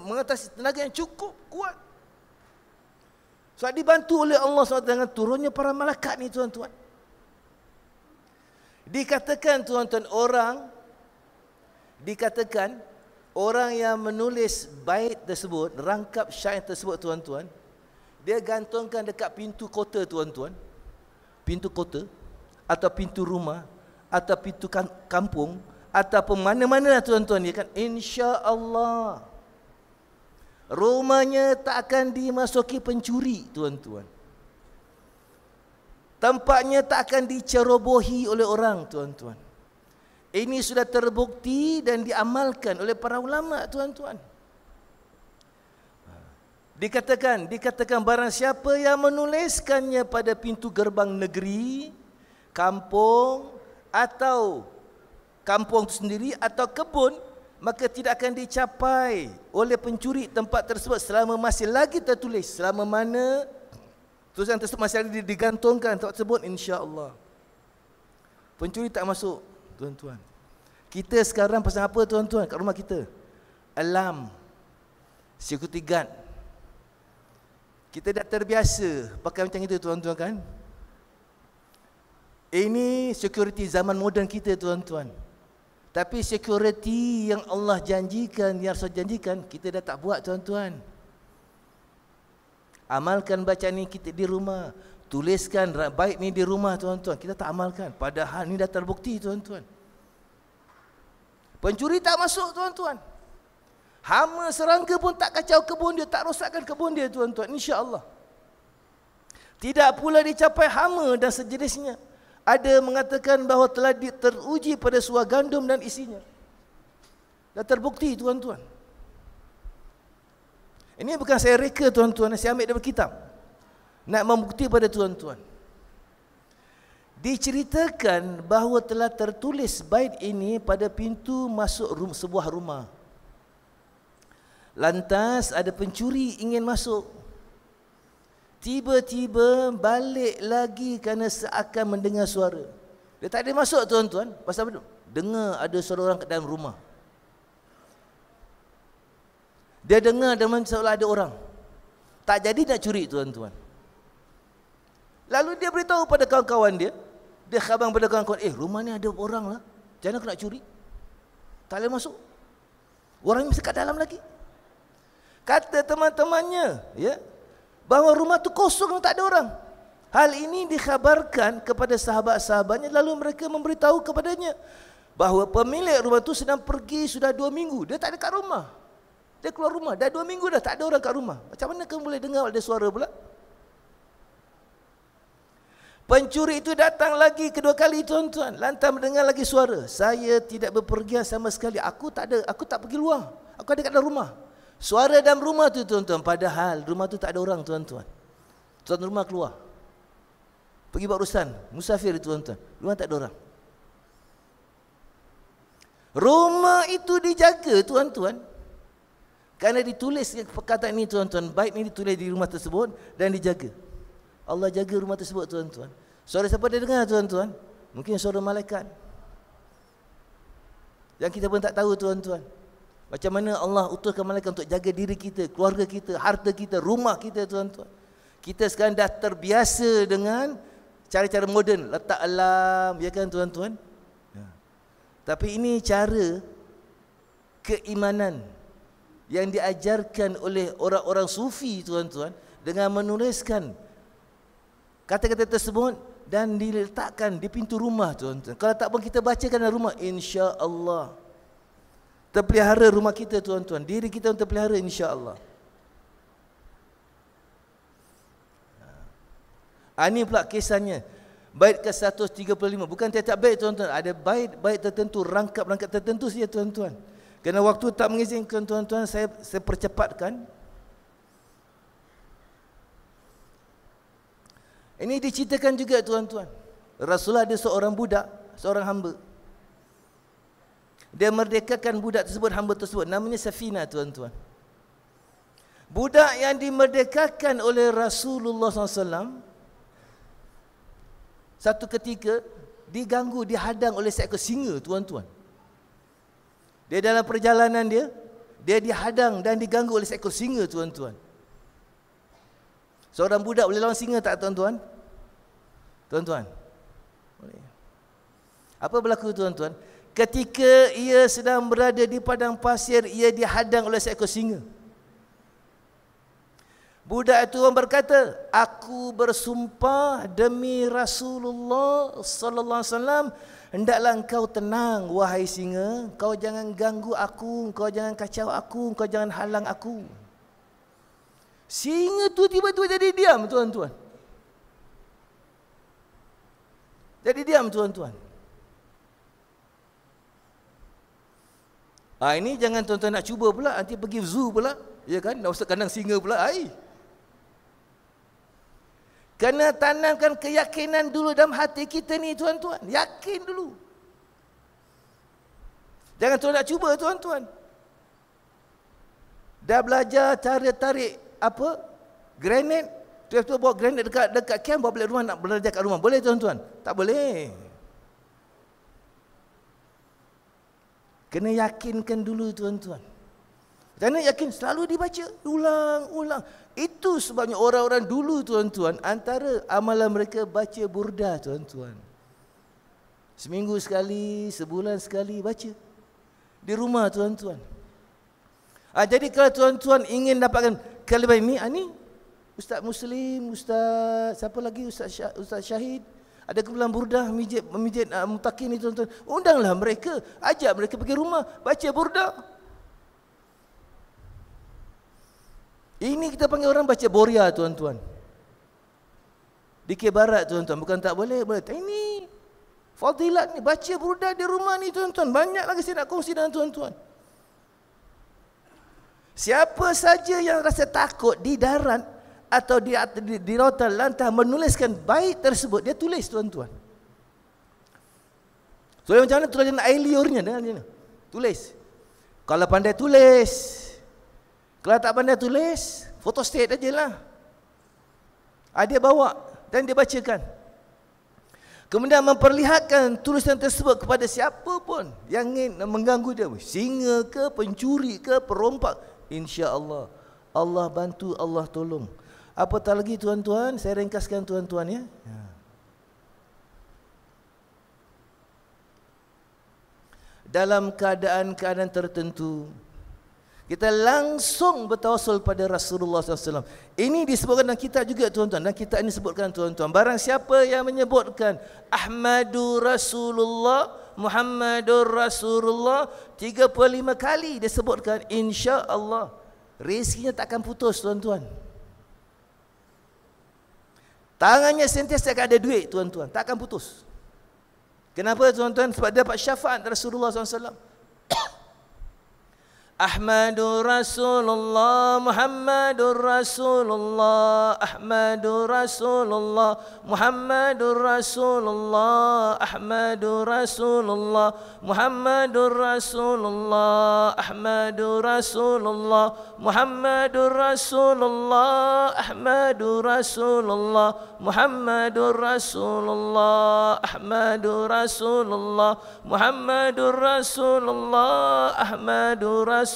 mengatasi tenaga yang cukup kuat. Sebab dibantu oleh Allah SWT dengan turunnya para malaikat ni, tuan-tuan. Dikatakan, tuan-tuan, orang yang menulis bait tersebut, rangkap syair tersebut, tuan-tuan, dia gantungkan dekat pintu kota, tuan-tuan. Pintu kota, atau pintu rumah, atau pintu kampung, ataupun mana-mana, tuan-tuan, ya kan? Insya-Allah rumahnya tak akan dimasuki pencuri, tuan-tuan. Tempatnya tak akan dicerobohi oleh orang, tuan-tuan. Ini sudah terbukti dan diamalkan oleh para ulama, tuan-tuan. Dikatakan barang siapa yang menuliskannya pada pintu gerbang negeri, kampung, atau kampung itu sendiri, atau kebun, maka tidak akan dicapai oleh pencuri tempat tersebut selama masih lagi tertulis. Selama mana tulisan tersebut masih lagi digantungkan tempat tersebut, insya-Allah pencuri tak masuk, tuan-tuan. Kita sekarang pasang apa, tuan-tuan, kat rumah kita? Alarm, security guard. Kita dah terbiasa pakai macam itu, tuan-tuan, kan? Ini security zaman moden kita, tuan-tuan. Tapi security yang Allah janjikan, yang Rasul janjikan, kita dah tak buat, tuan-tuan. Amalkan bacaan ni kita di rumah. Tuliskan baik ni di rumah, tuan-tuan. Kita tak amalkan. Padahal ni dah terbukti, tuan-tuan. Pencuri tak masuk tuan-tuan. Hama serangga pun tak kacau kebun dia, tak rosakkan kebun dia tuan-tuan, insya-Allah. Tidak pula dicapai hama dan sejenisnya. Ada mengatakan bahawa telah teruji pada suah gandum dan isinya. Dah terbukti tuan-tuan. Ini bukan saya reka tuan-tuan, saya ambil daripada kitab. Nak membukti pada tuan-tuan. Diceritakan bahawa telah tertulis bait ini pada pintu masuk sebuah rumah. Lantas ada pencuri ingin masuk. Tiba-tiba balik lagi kerana seakan mendengar suara. Dia tak ada masuk tuan-tuan. Pasal apa? Dengar ada suara orang kat dalam rumah. Dia dengar dan seolah ada orang. Tak jadi nak curi tuan-tuan. Lalu dia beritahu pada kawan-kawan dia. Dia khabar pada kawan-kawan, rumah ni ada orang lah. Macam mana aku nak curi? Tak boleh masuk. Orang masih kat dalam lagi. Kata teman-temannya, ya, bahawa rumah tu kosong, tak ada orang. Hal ini dikhabarkan kepada sahabat-sahabatnya, lalu mereka memberitahu kepadanya bahawa pemilik rumah tu sedang pergi sudah 2 minggu. Dia tak ada kat rumah. Dia keluar rumah, dah 2 minggu dah tak ada orang kat rumah. Macam mana kamu boleh dengar ada suara pula? Pencuri itu datang lagi kedua kali tuan-tuan. Lantas mendengar lagi suara. Saya tidak bepergian sama sekali. Aku tak pergi luar. Aku ada kat dalam rumah. Suara dalam rumah tu tuan-tuan. Padahal rumah tu tak ada orang tuan-tuan. Tuan rumah keluar. Pergi buat urusan. Musafir tuan-tuan. Rumah tak ada orang. Rumah itu dijaga tuan-tuan. Kerana ditulis perkataan ini tuan-tuan. Bait ini ditulis di rumah tersebut dan dijaga. Allah jaga rumah tersebut tuan-tuan. Suara siapa dia dengar tuan-tuan? Mungkin suara malaikat. Yang kita pun tak tahu tuan-tuan. Macam mana Allah utuskan malaikat untuk jaga diri kita, keluarga kita, harta kita, rumah kita tuan-tuan. Kita sekarang dah terbiasa dengan cara-cara moden, letak alarm, ya kan tuan-tuan? Tapi ini cara keimanan yang diajarkan oleh orang-orang sufi tuan-tuan, dengan menuliskan kata-kata tersebut dan diletakkan di pintu rumah tuan-tuan. Kalau tak pun kita bacakan dalam rumah, insya-Allah terpelihara rumah kita tuan-tuan. Diri kita terpelihara insya-Allah. Ini pula kisahnya. Bait ke-135. Bukan tiap-tiap bait tuan-tuan. Ada bait-bait tertentu, rangkap-rangkap tertentu saja tuan-tuan. Kerana waktu tak mengizinkan tuan-tuan, saya percepatkan. Ini diceritakan juga tuan-tuan. Rasulullah ada seorang budak, seorang hamba. Dia merdekakan budak tersebut, hamba tersebut. Namanya Safina tuan-tuan. Budak yang dimerdekakan oleh Rasulullah SAW, satu ketika diganggu, dihadang oleh seekor singa tuan-tuan. Dia dalam perjalanan dia dihadang dan diganggu oleh seekor singa tuan-tuan. Seorang budak boleh lawan singa tak tuan-tuan? Tuan-tuan, boleh. Apa berlaku tuan-tuan? Ketika ia sedang berada di padang pasir, ia dihadang oleh seekor singa. Budak itu berkata, aku bersumpah demi Rasulullah sallallahu alaihi wasallam, hendaklah engkau tenang wahai singa, kau jangan ganggu aku, kau jangan kacau aku, kau jangan halang aku. Singa tu tiba-tiba jadi diam tuan-tuan. Jadi diam tuan-tuan. Ini jangan tuan-tuan nak cuba pula, nanti pergi zoo pula, ya kan, nak masuk kandang singa pula. Kena tanamkan keyakinan dulu dalam hati kita ni tuan-tuan. Yakin dulu. Jangan tuan nak cuba tuan-tuan. Dah belajar cara tarik granat, tu bawa granat dekat camp, bawa balik rumah, nak belajar kat rumah. Boleh tuan-tuan? Tak boleh. Kena yakinkan dulu tuan-tuan. Jangan yakin, selalu dibaca, ulang-ulang. Itu sebabnya orang-orang dulu tuan-tuan, antara amalan mereka baca burda tuan-tuan. Seminggu sekali, sebulan sekali baca. Di rumah tuan-tuan. Jadi kalau tuan-tuan ingin dapatkan kalimat ini, Ustaz Muslim, Ustaz siapa lagi, Ustaz Syahid, Ada kumpulan burdah memijit mutakin ni tuan-tuan. Undanglah mereka, ajak mereka pergi rumah, baca burdah. Ini kita panggil orang baca boria tuan-tuan. Di Barat tuan-tuan, bukan tak boleh, boleh. Ini fadilat ni, baca burdah di rumah ni tuan-tuan. Banyak lagi saya nak kongsi dengan tuan-tuan. Siapa saja yang rasa takut di darat atau di lautan lantah menuliskan bait tersebut, dia tulis tuan-tuan. So macam mana tulis dengan air liurnya, dengan macam mana? Tulis. Kalau pandai tulis, kalau tak pandai tulis, photostat ajalah. Dia bawa dan dia bacakan. Kemudian memperlihatkan tulisan tersebut kepada siapa pun yang ingin mengganggu dia. Singa ke, pencuri ke, perompak. InsyaAllah Allah bantu, Allah tolong. Apatah lagi tuan-tuan, saya ringkaskan tuan-tuan ya. Dalam keadaan-keadaan tertentu, kita langsung bertawasul pada Rasulullah SAW. Ini disebutkan dalam kitab juga tuan-tuan. Dan kitab ini disebutkan tuan-tuan. Barang siapa yang menyebutkan Ahmadu Rasulullah, Muhammadur Rasulullah 35 kali disebutkan, insya-Allah rezekinya takkan putus tuan-tuan. Tangannya sentiasa akan ada duit tuan-tuan, takkan putus. Kenapa tuan-tuan? Sebab dapat syafaat Rasulullah SAW. Ahmadur Rasulullah, Muhammadur Rasulullah, Ahmadur Rasulullah, Muhammadur Rasulullah, Ahmadur Rasulullah, Muhammadur Rasulullah, Ahmadur Rasulullah, Muhammadur Rasulullah, Ahmadur Rasulullah, Muhammadur Rasulullah, Ahmadur Rasulullah, Muhammadur Rasulullah, Ahmadur Rasulullah,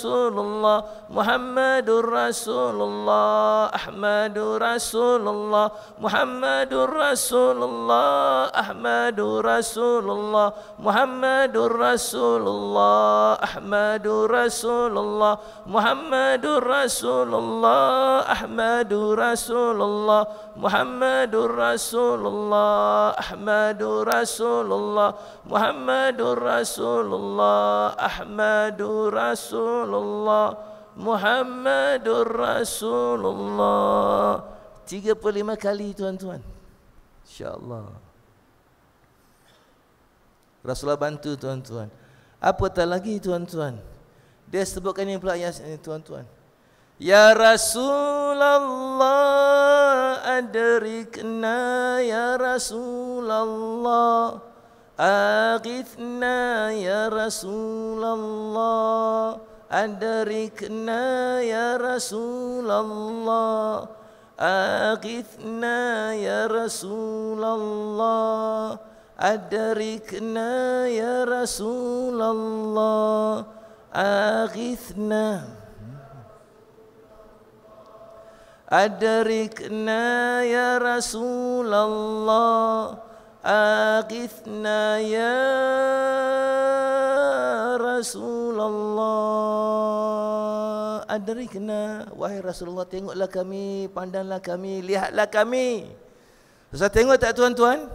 Muhammadur Rasulullah, Ahmadur Rasulullah, Muhammadur Rasulullah, Ahmadur Rasulullah, Muhammadur Rasulullah, Ahmadur Rasulullah, Muhammadur Rasulullah, Ahmadur Rasulullah, Muhammadur Rasulullah, Ahmadur Rasulullah, Muhammadur Rasulullah, Ahmadur Rasulullah, Muhammadur Rasulullah. 35 kali tuan-tuan. InsyaAllah Rasulullah bantu tuan-tuan. Apatah lagi tuan-tuan, dia sebutkan ini pula ini tuan-tuan. Ya Rasulullah adrikna, ya Rasulullah aghithna, ya Rasulullah adrikna, ya Rasulullah aghithna, ya Rasulullah adrikna, ya Rasulullah aghithna, adrikna, ya Rasulullah aghithna, ya Rasulullah adrikna. Wahai Rasulullah, tengoklah kami, pandanglah kami, lihatlah kami. Ustaz tengok tak tuan-tuan?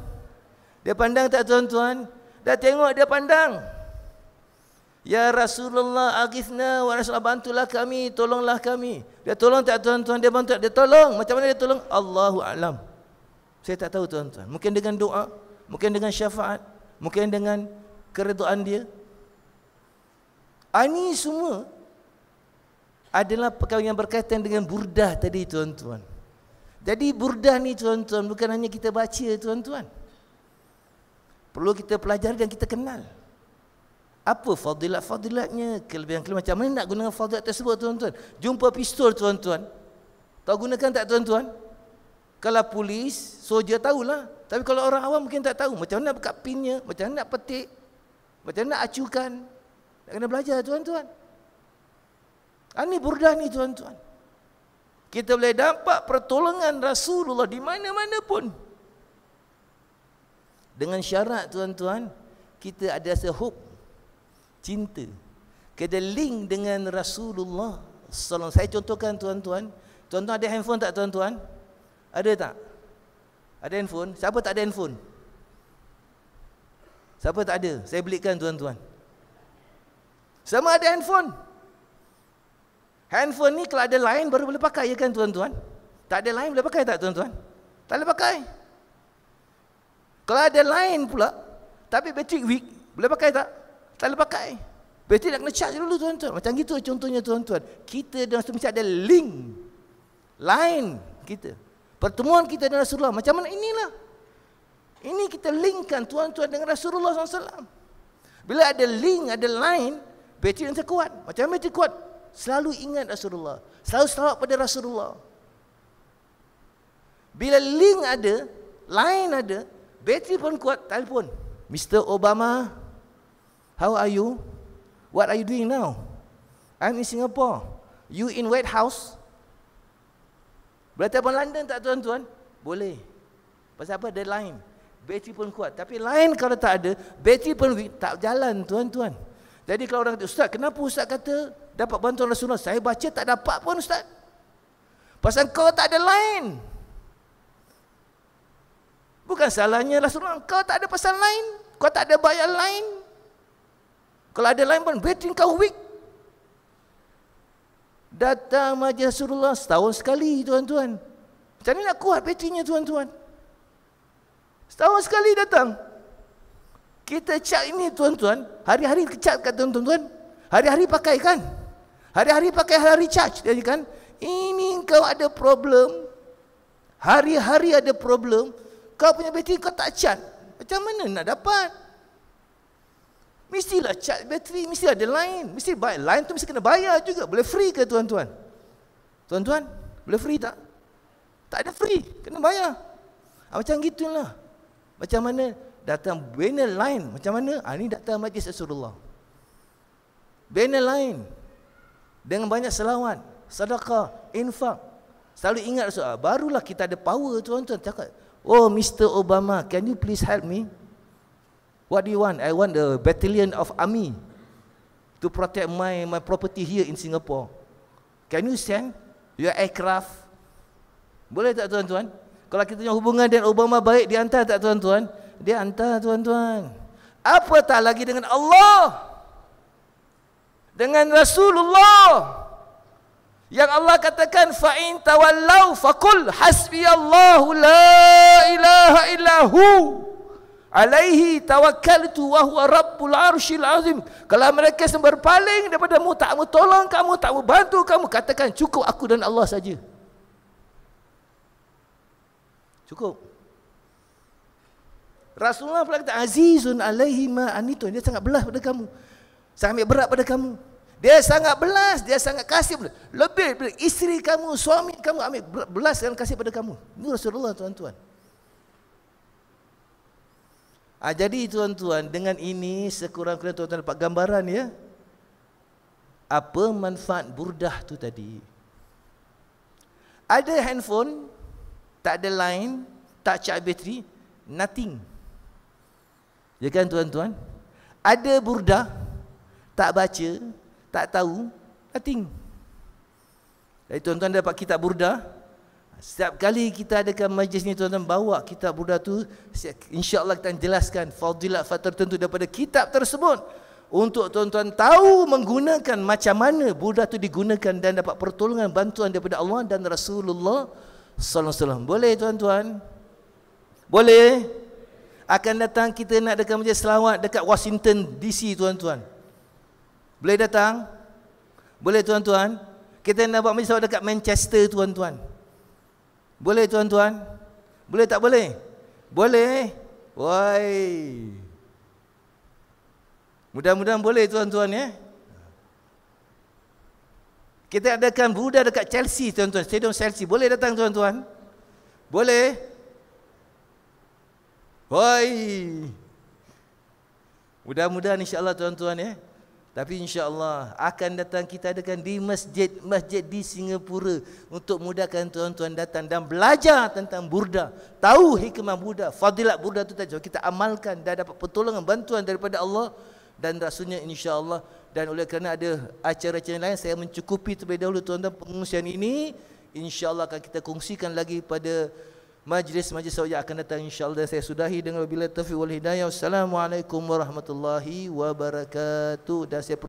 Dia pandang tak tuan-tuan? Dah tengok, dia pandang. Ya Rasulullah aghithna, wa Rasulullah bantulah kami, tolonglah kami. Dia tolong tak tuan-tuan? Dia bantu tak? Dia tolong. Macam mana dia tolong? Allahu a'lam. Saya tak tahu tuan-tuan. Mungkin dengan doa, mungkin dengan syafaat, mungkin dengan keredaan dia. Ini semua adalah perkara yang berkaitan dengan burdah tadi tuan-tuan. Jadi burdah ni tuan-tuan bukan hanya kita baca tuan-tuan. Perlu kita pelajari dan kita kenal. Apa fadilat-fadilatnya, kelebihan-kelebihan. Macam mana nak gunakan fadilat tersebut tuan-tuan? Jumpa pistol tuan-tuan, tahu gunakan tak tuan-tuan? Kalau polis, soldier tahulah. Tapi kalau orang awam mungkin tak tahu. Macam mana nak buka pinnya, macam mana nak petik, macam mana nak acukan. Nak kena belajar tuan-tuan. Ini burdah ni tuan-tuan. Kita boleh dapat pertolongan Rasulullah di mana-mana pun. Dengan syarat tuan-tuan, kita ada sehub cinta. Kita link dengan Rasulullah SAW. Saya contohkan tuan-tuan. Tuan-tuan ada handphone tak tuan-tuan? Ada tak? Ada handphone? Siapa tak ada handphone? Siapa tak ada? Saya belikan tuan-tuan. Sama ada handphone. Handphone ni kalau ada line baru boleh pakai, ya kan tuan-tuan? Tak ada line boleh pakai tak tuan-tuan? Tak boleh pakai. Kalau ada line pula, tapi bateri weak, boleh pakai tak? Tak boleh pakai. Bateri nak kena charge dulu tuan-tuan. Macam gitu contohnya tuan-tuan. Kita dan mesti ada link. Line kita. Pertemuan kita dengan Rasulullah. Macam mana inilah. Ini kita linkkan tuan-tuan dengan Rasulullah SAW. Bila ada link, ada line, bateri nanti kuat. Macam mana bateri kuat? Selalu ingat Rasulullah. Selalu selawat pada Rasulullah. Bila link ada, line ada, bateri pun kuat, telefon. Mr. Obama, how are you? What are you doing now? I'm in Singapore. You in White House? Boleh telefon London tak tuan-tuan? Boleh. Pasal apa? Ada line. Bateri pun kuat. Tapi line kalau tak ada, bateri pun tak jalan tuan-tuan. Jadi kalau orang kata, Ustaz, kenapa Ustaz kata dapat bantuan Rasulullah? Saya baca tak dapat pun Ustaz. Pasal kau tak ada line. Bukan salahnya Rasulullah. Kau tak ada pasal line. Kau tak ada bayar line. Kalau ada line pun bateri kau weak. Datang majlis Rasulullah setahun sekali tuan-tuan. Macam ni nak kuat baterinya tuan-tuan. Setahun sekali datang. Kita cat ini tuan-tuan. Hari-hari cat kat tuan-tuan. Hari-hari pakai kan. Hari-hari pakai, hari charge. Jadi kan, ini kau ada problem. Hari-hari ada problem. Kau punya bateri kau tak cat. Macam mana nak dapat? Mestilah charge bateri, mesti ada line. Mesti bayar. Line tu mesti kena bayar juga. Boleh free ke tuan-tuan? Tuan-tuan, boleh free tak? Tak ada free, kena bayar. Macam gitulah. Macam mana datang banner line? Macam mana? Ini datang majlis Rasulullah. Banner line. Dengan banyak selawat, sedekah, infak. Selalu ingat Rasulullah. Barulah kita ada power tuan-tuan. Cakap, oh Mr. Obama, can you please help me? What do you want? I want a battalion of army to protect my property here in Singapore. Can you send your aircraft? Boleh tak tuan-tuan? Kalau kita punya hubungan dengan Obama baik, dia hantar tak tuan-tuan? Dia hantar tuan-tuan. Apa tak lagi dengan Allah? Dengan Rasulullah. Yang Allah katakan, fa in tawallau faqul hasbiyallahu la ilaha illahu. Alaihi tawakkaltu wa huwa rabbul arsyil azim. Kalau mereka berpaling daripadamu, tak mau tolong kamu, tak mau bantu kamu, katakan cukup aku dan Allah saja. Cukup. Rasulullah pula kata azizun alaihi ma anitun. Dia sangat belas pada kamu. Sangat berat pada kamu. Dia sangat belas, dia sangat kasih. Lebih isteri kamu, suami kamu ambil belas dan kasih pada kamu. Ini Rasulullah tuan-tuan. Jadi tuan-tuan, dengan ini sekurang-kurangnya tuan-tuan dapat gambaran ya. Apa manfaat burdah tu tadi. Ada handphone, tak ada line, tak charge bateri, nothing. Ya kan tuan-tuan? Ada burdah, tak baca, tak tahu, nothing. Jadi tuan-tuan dapat kitab burdah. Setiap kali kita adakan majlis ni tuan-tuan, bawa kitab burdah tu, insya-Allah kita akan jelaskan fadilat tertentu daripada kitab tersebut untuk tuan-tuan tahu menggunakan macam mana burdah tu digunakan dan dapat pertolongan bantuan daripada Allah dan Rasulullah sallallahu alaihi wasallam. Boleh tuan-tuan? Boleh? Akan datang kita nak adakan majlis selawat dekat Washington DC tuan-tuan. Boleh datang? Boleh tuan-tuan? Kita nak buat majlis selawat dekat Manchester tuan-tuan. Boleh tuan-tuan? Boleh tak boleh? Boleh. Woi. Mudah-mudahan boleh tuan-tuan ya. Kita adakan burdah dekat Chelsea tuan-tuan, Stadium Chelsea. Boleh datang tuan-tuan? Boleh. Woi. Mudah-mudahan insya-Allah tuan-tuan ya. Tapi insya-Allah akan datang kita adakan di masjid di Singapura untuk mudahkan tuan-tuan datang dan belajar tentang burdah, tahu hikmah burdah, fadilat burdah itu tadi kita amalkan dan dapat pertolongan bantuan daripada Allah dan Rasulnya insya-Allah. Dan oleh kerana ada acara-acara lain, saya mencukupi terlebih dahulu tuan-tuan pengungsian ini. Insya-Allah akan kita kongsikan lagi pada majlis-majlis yang akan datang insya-Allah. Saya sudahi dengan wabillahi taufiq wal hidayah. Wassalamualaikum warahmatullahi wabarakatuh. Dan saya